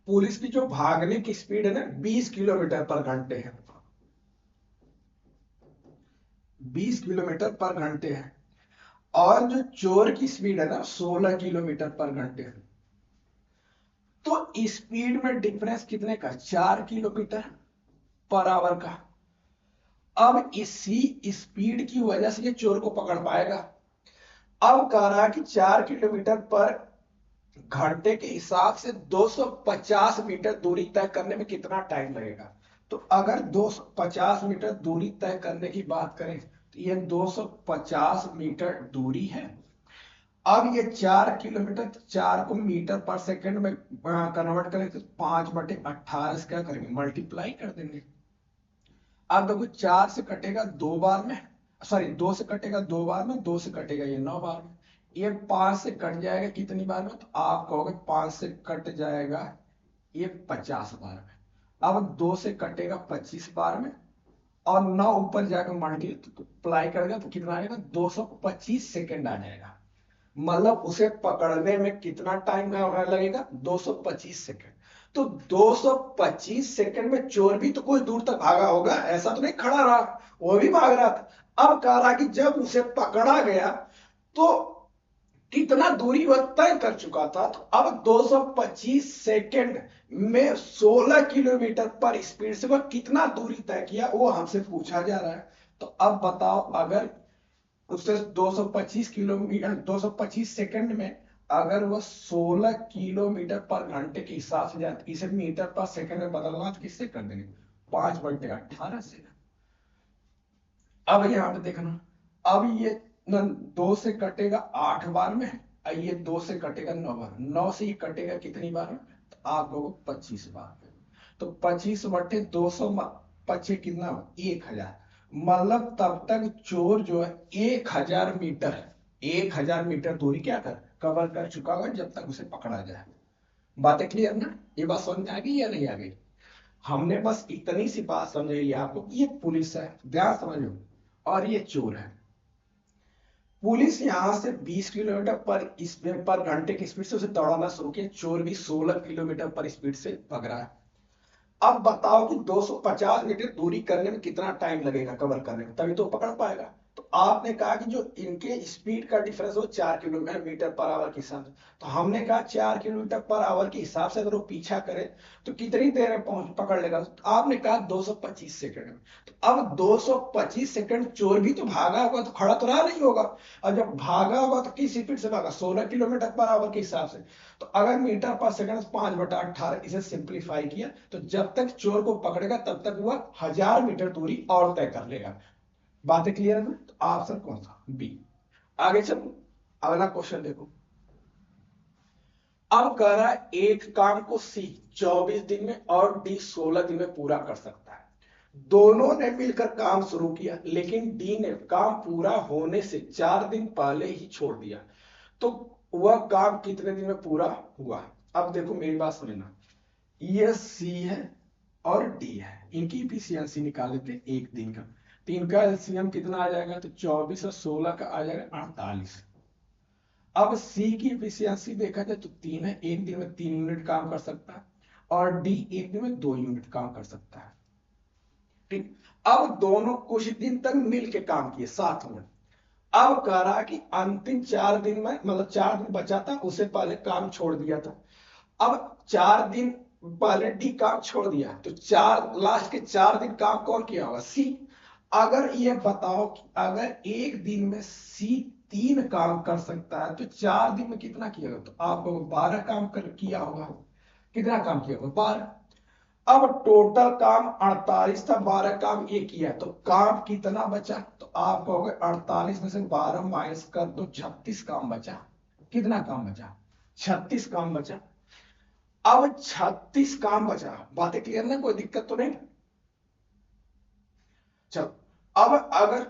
A: पुलिस की जो भागने की स्पीड है ना 20 किलोमीटर पर घंटे है, 20 किलोमीटर पर घंटे है। और जो चोर की स्पीड है ना 16 किलोमीटर पर घंटे है। तो स्पीड में डिफरेंस कितने का, 4 किलोमीटर पर आवर का। अब इसी स्पीड की वजह से ये चोर को पकड़ पाएगा। अब कह रहा है कि 4 किलोमीटर पर घंटे के हिसाब से 250 मीटर दूरी तय करने में कितना टाइम लगेगा। तो अगर 250 मीटर दूरी तय करने की बात करें तो ये 250 मीटर दूरी है। अब ये 4 किलोमीटर, 4 को मीटर पर सेकंड में कन्वर्ट करें तो 5/18 से क्या करेंगे, मल्टीप्लाई कर देंगे। अब देखो 4 से कटेगा 2 बार में, सॉरी 2 से कटेगा 2 बार में, 2 से कटेगा ये 9 बार में, ये 5 से कट जाएगा कितनी बार में, तो आप कहोगे 5 से कट जाएगा ये 50 बार में। अब 2 से कटेगा 25 बार में और 9 ऊपर जाकर मल्टीप्लाई करेगा तो कितना आएगा, 225 सेकेंड आ जाएगा। मतलब उसे पकड़ने में कितना टाइम लगेगा, 225 सेकेंड। तो 225 सेकंड में चोर भी तो कोई दूर तक भागा होगा, ऐसा तो नहीं खड़ा रहा, वो भी भाग रहा था। अब कह रहा कि जब उसे पकड़ा गया तो कितना दूरी वह तय कर चुका था, तो अब 225 सेकंड में 16 किलोमीटर पर स्पीड से वह कितना दूरी तय किया, वो हमसे पूछा जा रहा है। तो अब बताओ, अगर उससे 225 किलोमीटर 225 सेकंड में अगर वह 16 किलोमीटर पर घंटे के हिसाब से जाए, इसे मीटर पर सेकंड में बदलना तो किससे कर देंगे, 5/18 से। अब यहां पे देखना, अब ये 2 से कटेगा 8 बार में, ये 2 से कटेगा 9 बार, 9 से ही कटेगा कितनी बार में, तो आप लोगों को 25 बार में। तो 25/200 25 कितना, 1000। मतलब तब तक चोर जो है 1000 मीटर दूरी क्या कर कवर कर चुका होगा जब तक उसे पकड़ा जाए। बातें क्लियर ना, ये बात समझ में आ गई या नहीं आ गई? हमने बस इतनी सी बात समझाई आपको कि ये पुलिस है, ध्यान समझो, और ये चोर है। पुलिस यहां से 20 किलोमीटर पर घंटे की स्पीड से उसे दौड़ाना शुरू किया, चोर भी 16 किलोमीटर पर स्पीड से भाग रहा है। अब बताओ कि 250 मीटर दूरी करने में कितना टाइम लगेगा कवर करने में, तभी तो पकड़ पाएगा। तो आपने कहा कि जो इनके स्पीड का डिफरेंस हो 4 किलोमीटर पर आवर के हिसाब से, तो हमने कहा 4 किलोमीटर पर आवर के हिसाब से अगर वो पीछा करे तो कितनी देर में पहुंच पकड़ लेगा, तो आपने कहा 225 सेकंड में। तो अब 225 सेकंड चोर भी तो भागा होगा, तो खड़ा तो रहा नहीं होगा, और जब भागा होगा तो किस स्पीड से भागा, 16 किलोमीटर पर आवर के हिसाब से। तो अगर मीटर पर सेकंड 5/18 इसे सिंप्लीफाई किया, तो जब तक चोर को पकड़ेगा तब तक वह 1000 मीटर दूरी और तय कर लेगा। बातें क्लियर है ना? तो ऑप्शन कौन सा, बी। आगे चलो, अगला क्वेश्चन देखो। अब कह रहा है एक काम को सी 24 दिन में और डी 16 दिन में पूरा कर सकता है। दोनों ने मिलकर काम शुरू किया, लेकिन डी ने काम पूरा होने से 4 दिन पहले ही छोड़ दिया, तो वह काम कितने दिन में पूरा हुआ? अब देखो मेरी बात समझना, ये सी है और डी है, इनकी इफिशियंसी निकाल लेते एक दिन का। 3 का एलसीएम कितना आ जाएगा, तो 24 और 16 का आ जाएगा 48। अब सी की इफिशियंसी देखा जाए तो 3 है, एक दिन में 3 यूनिट काम कर सकता है, और डी एक दिन में 2 यूनिट काम कर सकता है। ठीक, अब दोनों कुछ दिन तक मिल के काम किए साथ में। अब कह रहा कि अंतिम 4 दिन में, मतलब 4 दिन बचा था, उसे पहले काम छोड़ दिया था। अब 4 दिन पहले डी काम छोड़ दिया, तो लास्ट के 4 दिन काम कौन किया होगा, सी। अगर ये बताओ कि अगर एक दिन में सी 3 काम कर सकता है, तो 4 दिन में कितना किया होगा, तो आपको 12 काम किया होगा। कितना काम किया होगा, 12। अब टोटल काम 48 था, 12 काम ये किया, तो काम कितना बचा, तो आप कहोगे 48 में से 12 माइनस कर दो, 36 काम बचा। कितना काम बचा, 36 काम बचा। अब 36 काम बचा, बातें क्लियर ना, कोई दिक्कत तो नहीं? चलो, अब अगर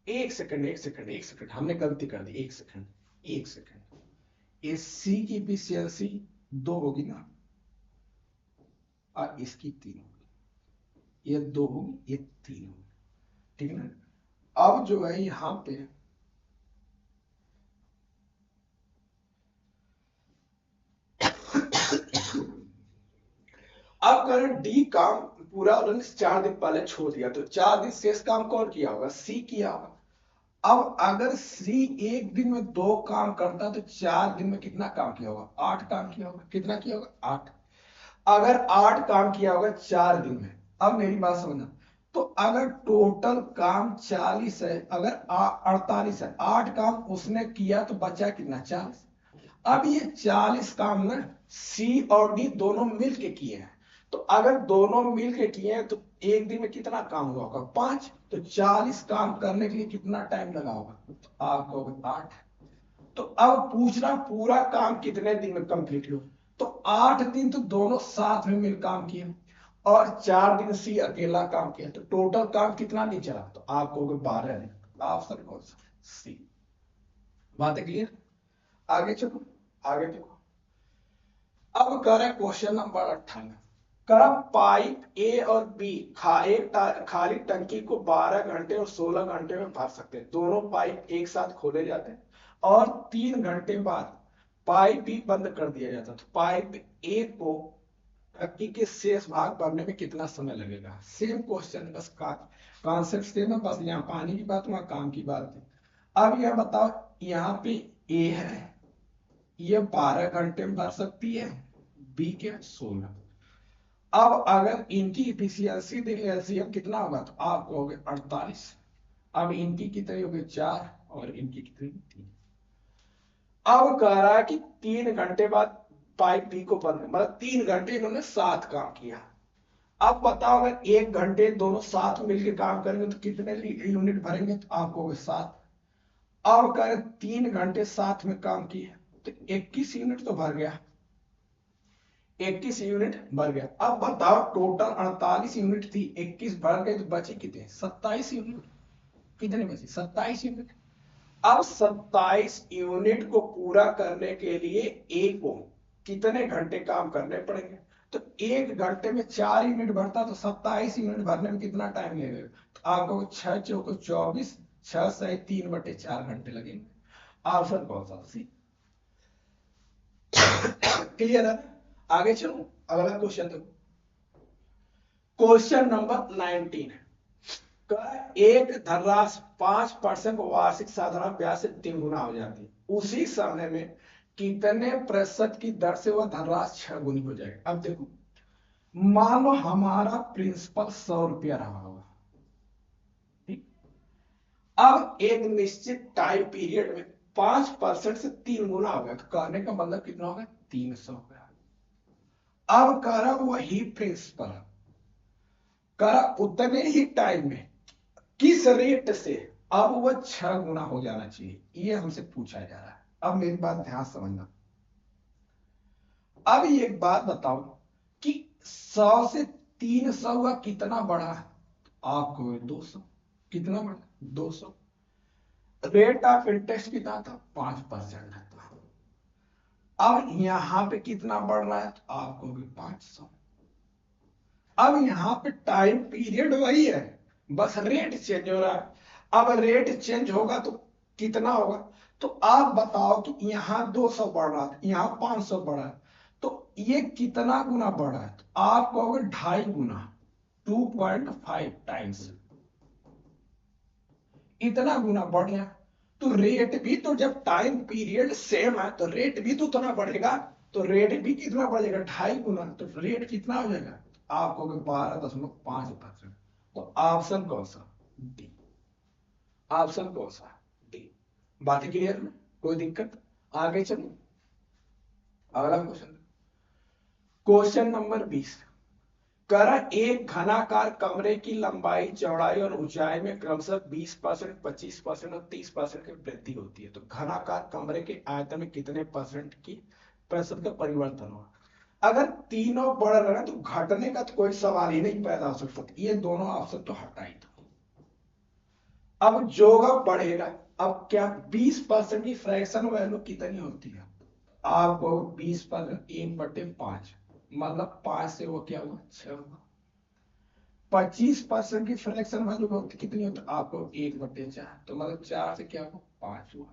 A: एक सेकंड हमने गलती कर दी, एक सेकंड, इस सी की इफिशियंसी 2 होगी ना, और इसकी 3 होगी, ये 2 होगी, ये 3 होगी, ठीक है ना। अब जो है यहां पे अब कर डी काम पूरा उन्होंने 4 दिन पहले छोड़ दिया, तो 4 दिन शेष काम कौन किया होगा, सी किया होगा। अब अगर सी एक दिन में 2 काम करता, तो 4 दिन में कितना काम किया होगा, 8 काम किया होगा। कितना किया होगा, 8। अगर 8 काम किया होगा 4 दिन में, अब मेरी बात समझना, तो अगर टोटल काम 40 है, अगर 48 है, 8 काम उसने किया, तो बचा कितना, 40। अब ये 40 काम ना सी और डी दोनों मिल के किए हैं, तो अगर दोनों मिल के किए हैं तो एक दिन में कितना काम हुआ होगा, 5। तो 40 काम करने के लिए कितना टाइम लगा होगा, तो आप कहोगे 8। तो अब पूछना पूरा काम कितने दिन में कंप्लीट हुआ, तो 8 दिन तो दोनों साथ में मिल काम किए, और 4 दिन सी अकेला काम किया, तो टोटल काम कितना दिन चला, तो आप कहोगे 12 दिन। ऑप्शन कौन सा, सी। बात है क्लियर? आगे चलो, आगे देखो। अब करें क्वेश्चन नंबर 58। कर पाइप ए और बी खाली टंकी को 12 घंटे और 16 घंटे में भर सकते हैं। दोनों पाइप एक साथ खोले जाते हैं और 3 घंटे बाद पाइप भी बंद कर दिया जाता, तो पाइप ए को टंकी के शेष भाग भरने में कितना समय लगेगा? सेम क्वेश्चन, बस कॉन्सेप्ट सेम है, बस यहाँ पानी की बात, वहां काम की बात है। अब यह बताओ, यहाँ पे ए है, ये 12 घंटे में भर सकती है, बी के 16। अब अगर इनकी इफिशियंसी देखें, एलसीएम कितना होगा, तो आप कहोगे 48। अब इनकी कितनी होगी? 4, और इनकी कितनी? 3। अब कह रहा है कि 3 घंटे बाद पाइप बी को बंद, मतलब 3 घंटे इन्होंने साथ काम किया। अब बताओ, अगर 1 घंटे दोनों साथ मिलकर काम करेंगे तो कितने यूनिट भरेंगे, तो आप कहोगे 7। अब कह 3 घंटे साथ में काम किए तो 21 यूनिट तो भर गया, 21 यूनिट भर गया। अब बताओ, टोटल 48 यूनिट थी, 21 भर गए तो बचे कितने? 27 यूनिट। कितने बचे? 27 यूनिट। अब 27 यूनिट को पूरा करने के लिए ए को कितने घंटे काम करने पड़ेंगे? तो 1 घंटे में 4 यूनिट भरता, तो 27 यूनिट भरने में कितना टाइम लगेगा? तो आपको 6 चौको 24, 6 से 3/4 घंटे लगेंगे। ऑप्शन कौन सा? सी। क्लियर है? आगे चलो, अगला क्वेश्चन देखो। क्वेश्चन नंबर 19 का एक धनराशि 5% वार्षिक साधारण ब्याज से 3 गुना हो जाती है, उसी समय में कितने प्रतिशत की दर से वह धनराशि 6 गुनी हो जाएगी? अब देखो, मान लो हमारा प्रिंसिपल 100 रुपया रहा होगा, ठीक। अब एक निश्चित टाइम पीरियड में 5% से 3 गुना हो गया, तो कहने का मतलब कितना होगा? 300 रुपया। अब कह रहा वही प्रिंसिपल कह उतने ही टाइम में किस रेट से अब वह 6 गुना हो जाना चाहिए, ये हमसे पूछा जा रहा है। अब मेरी बात ध्यान समझना। अब एक बात बताओ कि 100 से 300 का कितना बड़ा है? आपको 200। कितना बड़ा? 200। रेट ऑफ इंटरेस्ट कितना था? 5% था। अब यहां पे कितना बढ़ रहा है? तो आपको भी 500। अब यहां पे टाइम पीरियड वही है, बस रेट चेंज हो रहा है। अब रेट चेंज होगा तो कितना होगा? तो आप बताओ कि यहां 200 बढ़ रहा था, यहां 500 बढ़ा है, तो ये कितना गुना बढ़ा है? तो आप कहोगे 2.5 गुना, 2.5 टाइम्स, इतना गुना बढ़ गया। तो रेट भी तो जब टाइम पीरियड सेम है तो रेट भी तो उतना बढ़ेगा, तो रेट भी कितना बढ़ेगा? 2.5 गुना। तो रेट कितना हो जाएगा? आप कहोगे 12.5%। तो ऑप्शन कौन सा? डी। ऑप्शन कौन सा? डी। बात क्लियर है? कोई दिक्कत? आगे चलो, अगला क्वेश्चन। क्वेश्चन नंबर 20 कर एक घनाकार कमरे की लंबाई, चौड़ाई और ऊंचाई में क्रमशः 20%, 25% और 30% की वृद्धि होती है, तो घनाकार कमरे के आयतन में कितने प्रतिशत का परिवर्तन हुआ? अगर तीनों बढ़ रहे हैं तो घटने का तो कोई सवाल ही नहीं पैदा हो सकता, ये दोनों ऑप्शन तो हटा ही दो। अब जोगा बढ़ेगा, अब क्या 20% की फ्रैक्शन वैल्यू कितनी होती है? आपको 20% 1/5, मतलब 5 से वो क्या हुआ? 6 हुआ। 25% की फ्रैक्शन वैल्यू कितनी होती है? आपको 1/4, तो मतलब 4 से क्या हुआ? 5 हुआ।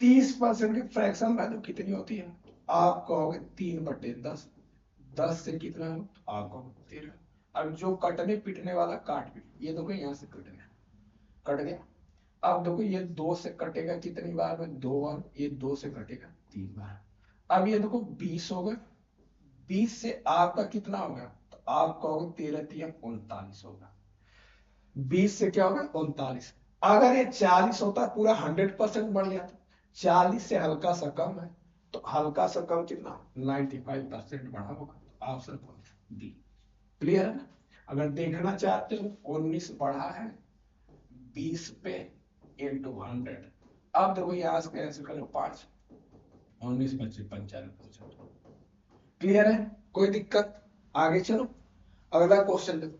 A: 30% की फ्रैक्शन वैल्यू कितनी होती है? आप कहोगे 3/10, 10 से कितना है? आप कहोगे 13। अब जो कटने पिटने वाला काट पीट, ये देखो यहां से कट गया, कट गया। अब देखो ये 2 से कटेगा कितनी बार में? 2 बार। ये 2 से कटेगा 3 बार। अब ये देखो 20 हो गए, 20 से आपका कितना होगा? तो आप कहोगे 13×3 = 39 होगा। 20 से क्या होगा? 39। अगर ये 40 होता पूरा 100% बढ़ जाता, 40 से हल्का सा कम है, तो हल्का सा कम कितना? 95% बढ़ा होगा। Option D. क्लियर है ना? अगर देखना चाहते हो 19 बढ़ा है 20 पे इंटू 100। अब देखो यहां से कैसे करो 5, 19 25 95%। क्लियर है? कोई दिक्कत? आगे चलो, अगला क्वेश्चन देखो।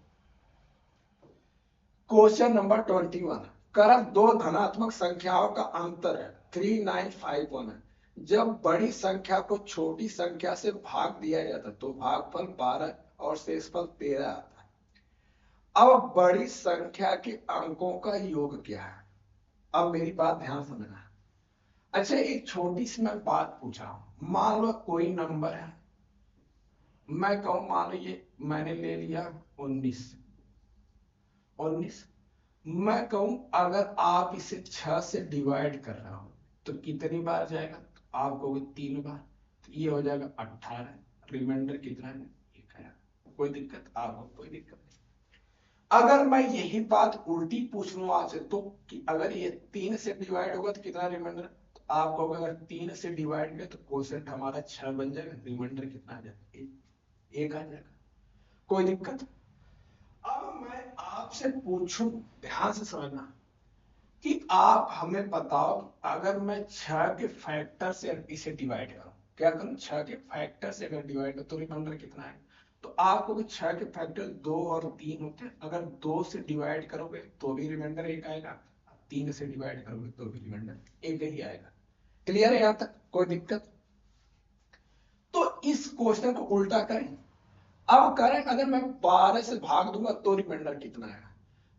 A: क्वेश्चन नंबर 21 कर दो धनात्मक संख्याओं का अंतर है 3951 है। जब बड़ी संख्या को छोटी संख्या से भाग दिया जाता है तो भागफल 12 और शेषफल 13 आता है। अब बड़ी संख्या के अंकों का योग क्या है? अब मेरी बात ध्यान समझना। अच्छा, एक छोटी सी मैं बात पूछा हूं, मान लो कोई नंबर है, मैं कहूं मान लो ये मैंने ले लिया 19, 19, मैं कहूं अगर आप इसे 6 से डिवाइड कर रहा हो तो कितनी बार जाएगा, तो आप कहोगे 3 बार, तो ये हो जाएगा 18, रिमाइंडर कितना है, 1 है। कोई दिक्कत, आपको कोई दिक्कत नहीं। अगर मैं यही बात उल्टी पूछ लूं आपसे तो कि अगर ये 3 से डिवाइड होगा तो कितना रिमाइंडर, तो आप कहोगे अगर 3 से डिवाइड किया तो क्वोशिएंट हमारा 6 बन जाएगा, रिमाइंडर कितना आ जाएगा, 1 आ जाएगा। कोई दिक्कत। अब मैं आपसे पूछूं, ध्यान से समझना, कि आप हमें बताओ अगर मैं 6 के फैक्टर से इसे डिवाइड करूं, क्या करूं, 6 के फैक्टर से अगर डिवाइड करूं तो रिमाइंडर कितना है, तो आपको 6 के फैक्टर 2 और 3 होते हैं, अगर 2 से डिवाइड करोगे तो भी रिमाइंडर 1 आएगा, 3 से डिवाइड करोगे तो भी रिमाइंडर 1 ही आएगा। क्लियर है यहां तक, कोई दिक्कत। तो इस क्वेश्चन को उल्टा करें, अब करें अगर मैं 12 से भाग दूंगा तो रिमाइंडर कितना है,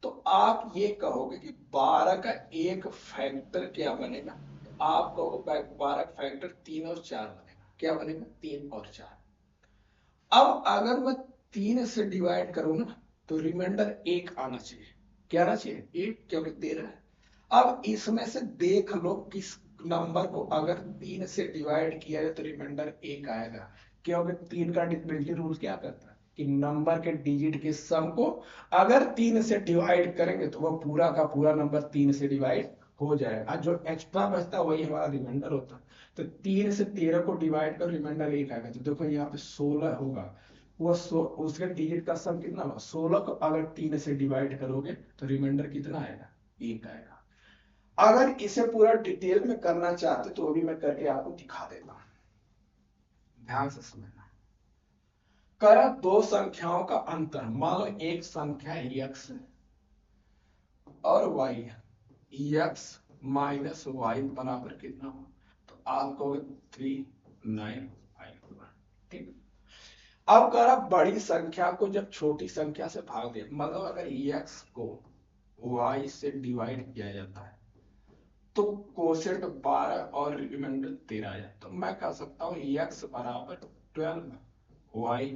A: तो आप ये कहोगे कि 12 का एक फैक्टर क्या बनेगा, तो आप कहोगे 12 का फैक्टर 3 और 4 बनेगा, क्या बनेगा, 3 और 4। अब अगर मैं 3 से डिवाइड करूं ना तो रिमाइंडर 1 आना चाहिए, क्या आना चाहिए, 1, क्योंकि 13 है। अब इसमें से देख लो किस नंबर को अगर 3 से डिवाइड किया जाए तो रिमाइंडर 1 आएगा, क्योंकि 3 का डिविजिबिलिटी रूल क्या कहता है कि नंबर के डिजिट के सम को अगर 3 से डिवाइड करेंगे तो वह पूरा का पूरा नंबर 3 से डिवाइड हो जाएगा, जो एक्स्ट्रा बचता है वही हमारा रिमाइंडर होता है। तो 3 से 13 को डिवाइड कर रिमाइंडर 1 आएगा, तो देखो यहाँ पे 16 होगा, वो उसके डिजिट का सम कितना होगा, 16 को अगर 3 से डिवाइड करोगे तो रिमाइंडर कितना आएगा, 1 आएगा। अगर इसे पूरा डिटेल में करना चाहते तो अभी मैं करके आपको दिखा देता हूं, ध्यान से समझना। करा दो संख्याओं का अंतर, मान लो एक संख्या x और y है, x माइनस वाई बराबर कितना हो, तो आप कहोगे 3951, ठीक। अब करा बड़ी संख्या को जब छोटी संख्या से भाग दे, मतलब अगर x को y से डिवाइड किया जाता है तो कोशेंट 12 और रिमाइंडर 13 आ जाए, तो मैं कह सकता हूँ x बराबर 12 y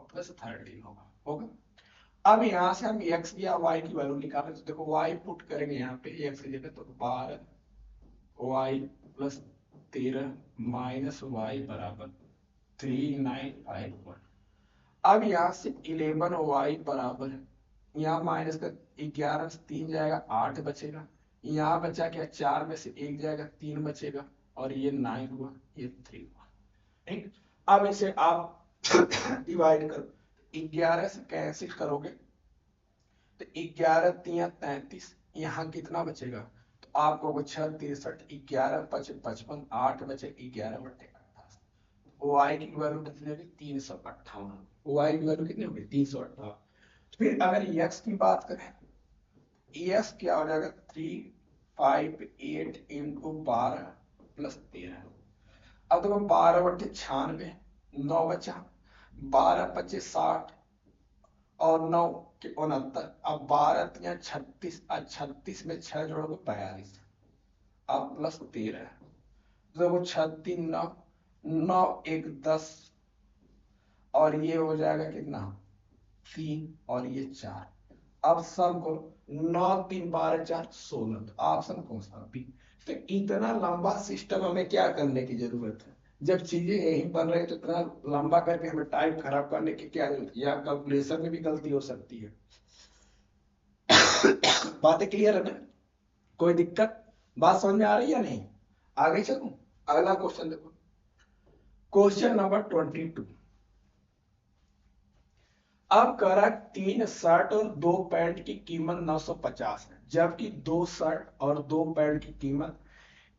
A: प्लस 13 होगा। अब यहां से हम x या y की वैल्यू निकालें तो देखो y पुट करेंगे यहाँ पे x की जगह, तो 12 y प्लस 13 माइनस y बराबर 3951। अब यहाँ से 11 y बराबर, यहाँ माइनस का 11 से 3 जाएगा 8 बचेगा, यहाँ बचा क्या 4 में से 1 जाएगा 3 बचेगा, और ये 9 हुआ, ये 3 हुआ, ठीक। अब इसे आप डिवाइड करो, 11 से कैंसिल करोगे तो 11 3 33, यहाँ कितना बचेगा, तो आपको 6 63, 11 5 55, 8 बचे 11 बटे 28, वाई की वैल्यू कितनी होगी 358, वाई की वैल्यू कितनी होगी 358। फिर अगर x की बात करें, x क्या हो जाएगा 358 इंटू 12 प्लस 13, अब देखो 12 बटे 96, 9 बचा, 12 पचे 60 और 9 के 69, अब 12 या 36, 36 में 6 जोड़ोगे 42, अब प्लस 13, देखो 36 9, 9 1 10, और ये हो जाएगा कितना 3 और ये 4। अब सम को 9 3 12 4 16, तो ऑप्शन कौन सा बी। तो इतना लंबा सिस्टम हमें क्या करने की जरूरत है, जब चीजें यही बन रही है तो इतना लंबा करके हमें टाइम खराब करने की क्या जरूरत है, या कैलकुलेशन में भी गलती हो सकती है। बातें क्लियर है ना, कोई दिक्कत, बात समझ में आ रही है या नहीं, आगे चलूं, अगला क्वेश्चन देखो, क्वेश्चन नंबर 22। अब करा 3 शर्ट और 2 पैंट की कीमत 950 है, जबकि 2 शर्ट और 2 पैंट की कीमत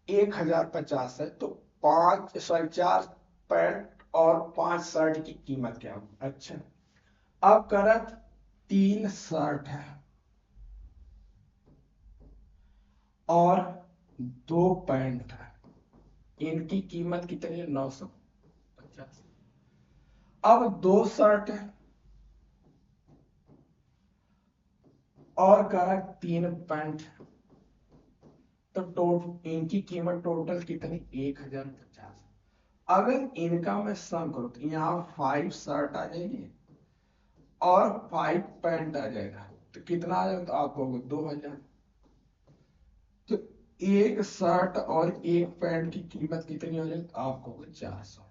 A: 1050 है, तो 4 पैंट और 5 शर्ट की कीमत क्या होगी। अच्छा, अब करा 3 शर्ट है और 2 पैंट है, इनकी कीमत कितनी है 950। अब 2 शर्ट है और करा 3 पैंट, तो इनकी कीमत टोटल कितनी 1050। अगर इनका मैं सम करूं तो यहाँ 5 शर्ट आ जाएगी और 5 पैंट आ जाएगा, तो कितना आ जाएगा, तो आपको 2000। तो एक शर्ट और एक पैंट की कीमत कितनी हो जाएगी, तो आपको 400।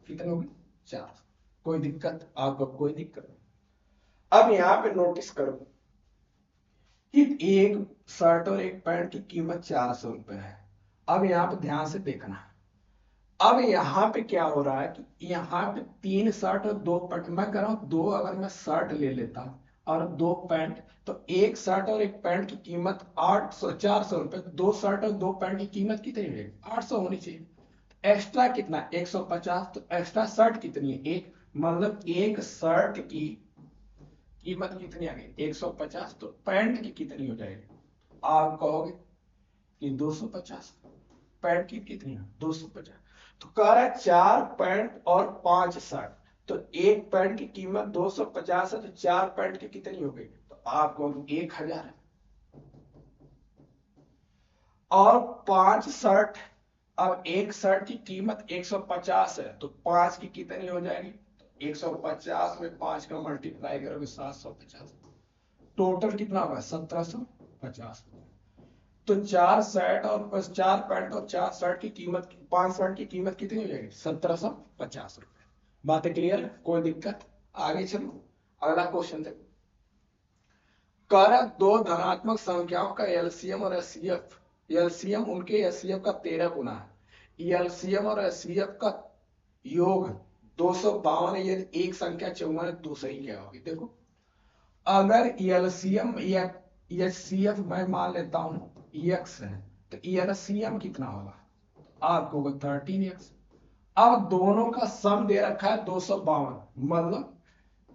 A: कितनी होगी, 400। कोई दिक्कत, आपको कोई दिक्कत। अब यहाँ पे नोटिस करो कि एक शर्ट और एक पैंट की कीमत 400 रुपए है। अब यहाँ पे ध्यान से देखना, अब यहाँ पे क्या हो रहा है कि यहाँ पे 3 शर्ट और 2 पैंट, मैं कह रहा हूं 2 अगर मैं शर्ट ले लेता और 2 पैंट, तो एक शर्ट और एक पैंट की कीमत 800 400 रुपए, 2 शर्ट और 2 पैंट की कीमत कितनी है, 800 होनी चाहिए। एक्स्ट्रा कितना, 150। तो एक्स्ट्रा शर्ट कितनी है, एक, मतलब एक शर्ट की कीमत कितनी आ गई, 150। तो पैंट की कितनी हो जाएगी, आप कहोगे कि 250। पैंट की कितनी है, 250। तो कह रहा है 4 पैंट और 5 शर्ट, तो एक पैंट की कीमत 250 है, तो 4 पैंट की कितनी हो गई, तो आप कहोगे 1000 है। और 5 शर्ट, अब एक शर्ट की कीमत 150 है, तो 5 की कितनी हो जाएगी, 150 में 5 का मल्टीप्लाई करोगे 750। टोटल कितना होगा, 1750। तो 4 शर्ट और बस 4 पैंट और 4 शर्ट की कीमत, 5 शर्ट की कीमत कितनी हो जाएगी, 1750 रुपए। बातें क्लियर है, कोई दिक्कत, आगे चलो अगला क्वेश्चन देखो। कारक दो धनात्मक संख्याओं का एलसीएम और एचसीएफ, एलसीएम उनके एचसीएफ का 13 गुना है। एलसीएम और एचसीएफ का योग 252 है, यदि एक संख्या 54 है, दूसरी क्या होगी। देखो अगर एलसीएम या एचसीएफ मैं मान लेता हूं एक्स है, तो एलसीएम कितना होगा, आपको 13x। अब दोनों का सम दे रखा है 252, मतलब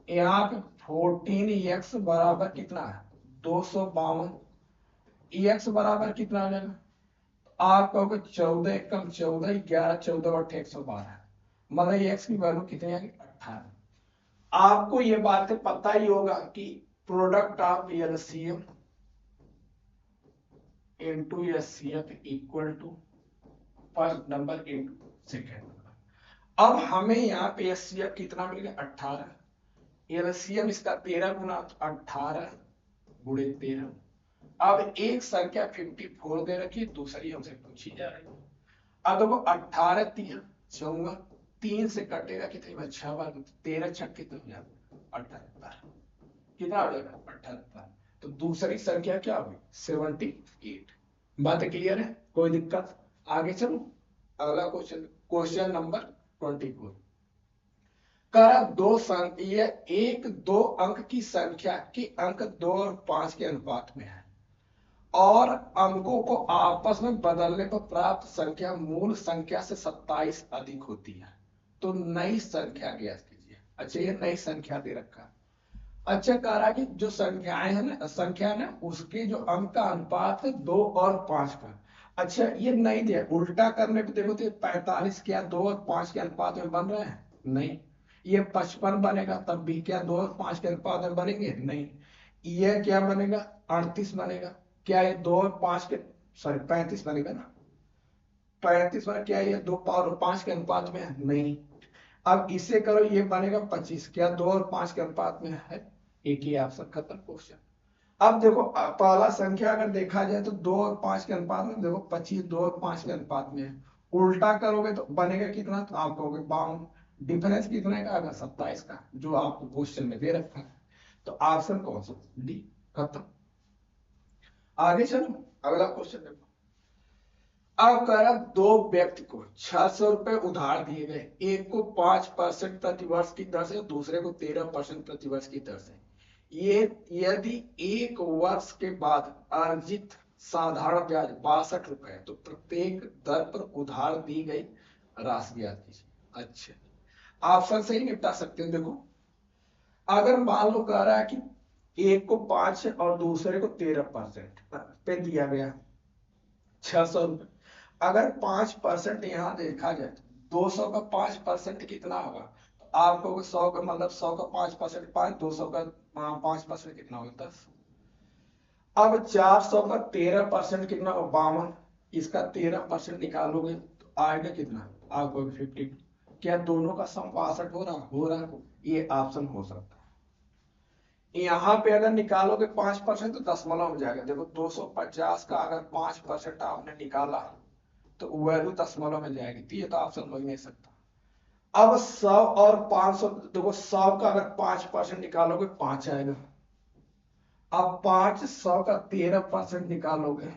A: यहाँ पे 14x बराबर कितना है, 252। एक्स बराबर कितना हो जाएगा, आप कहोगे 14 कम 14, 11 14 और 112, मतलब एक्स की वैल्यू कितनी आएगी, 18। आपको ये बातें पता ही होगा कि product of LCM into HCF equal to first number into second number. अब हमें यहाँ पे एचसीएफ कितना मिलेगा, 18। एलसीएम इसका 13 गुना, 18 गुणे 13। अब एक संख्या 54 दे रखी है, दूसरी हमसे पूछी जा रही है। अब देखो 18 3 14, 3 से कटेगा कितनी, 6 बार, 13 छक कितने हो जाएगा, 78। कितना हो जाएगा, 78। तो दूसरी संख्या क्या होगी, 78। बात क्लियर है, कोई दिक्कत, आगे चलो अगला क्वेश्चन, क्वेश्चन नंबर 24। कर दो संख्या एक दो अंक की संख्या के अंक 2 और 5 के अनुपात में है और अंकों को आपस में बदलने पर प्राप्त संख्या मूल संख्या से 27 अधिक होती है, तो नई संख्या ज्ञात कीजिए। अच्छा ये नई संख्या दे रखा। अच्छा कह रहा है कि जो संख्याएं है ना, संख्या है ना, उसके जो अंक का अनुपात है 2 और 5 का। अच्छा ये नहीं दिया, उल्टा करने पे देखो तो 45 क्या 2 और 5 के अनुपात में बन रहे हैं, नहीं। ये 55 बनेगा तब भी क्या 2 और 5 के अनुपात में बनेंगे, नहीं। ये क्या बनेगा, 38 बनेगा, क्या ये 2 और 5 के, सॉरी 35 बनेगा ना, 35 बना, क्या ये 2 और 5 के अनुपात में है, नहीं। अब इसे करो, ये बनेगा 25, क्या 2 और 5 के अनुपात में है, एक ही ऑप्शन, खत्म क्वेश्चन। अब देखो पहला संख्या अगर देखा जाए तो 2 और 5 के अनुपात में, देखो 25 2 और 5 के अनुपात में है। उल्टा करोगे तो बनेगा कितना, तो आप कहोगे 52। डिफरेंस कितने का आएगा, 27 का, जो आपको क्वेश्चन में दे रखा है। तो ऑप्शन कौन सा, डी, खत्म। आगे चलो अगला क्वेश्चन देखो। अब कह रहा दो व्यक्ति को 600 रुपए उधार दिए गए, एक को 5% प्रतिवर्ष की दर से, दूसरे को 13% प्रतिवर्ष की दर से। ये यदि एक वर्ष के बाद अर्जित साधारण ब्याज 62 रुपए है, तो प्रत्येक दर पर उधार दी गई राशि ज्ञात कीजिए। अच्छा ऑप्शन से ही निपटा सकते हैं। देखो अगर मान लो कह रहा है कि एक को 5 और दूसरे को 13% पे दिया गया 600 रुपए, अगर 5% यहां देखा जाए तो 200 का 5% कितना होगा, तो आपको 100 का मतलब 100 का 5% 5, 200 का 5% कितना होगा 10। अब 400 का 13% कितना होगा, 52। इसका 13% निकालोगे तो आएगा कितना, आपको 50। क्या दोनों का सम 62 हो रहा है, ये ऑप्शन हो सकता है। यहाँ पे अगर निकालोगे 5% तो दशमलव में जाएगा। देखो 250 का अगर 5% आपने निकाला तो वैल्यू दशमलव में जाएगी, तो ये तो ऑप्शन हो ही नहीं सकता। अब 100 और 500, देखो 100 का अगर 5% निकालोगे 5 आएगा। अब 500 का 13% निकालोगे,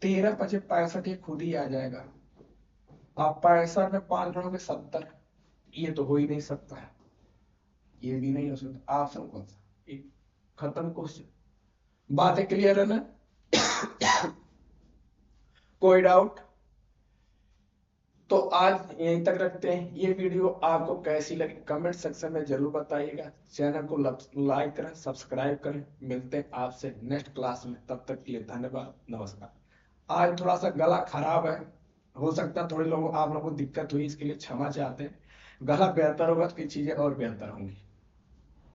A: 13 पचे 65, ये खुद ही आ जाएगा। अब 65 में 5 जोड़ोगे 70, ये तो हो ही नहीं सकता है, ये भी नहीं हो सकता। ऑप्शन कौन सा, एक खत्म क्वेश्चन। बातें क्लियर है ना? कोई डाउट? तो आज यहीं तक रखते हैं। ये वीडियो आपको कैसी लगी कमेंट सेक्शन में जरूर बताइएगा। चैनल को लाइक करें, सब्सक्राइब करें। मिलते हैं आपसे नेक्स्ट क्लास में, तब तक के लिए धन्यवाद, नमस्कार। आज थोड़ा सा गला खराब है, हो सकता है थोड़े लोगों आप लोगों को दिक्कत हुई, इसके लिए क्षमा चाहते हैं। गला बेहतर होगा तो फिर चीजें और बेहतर होंगी।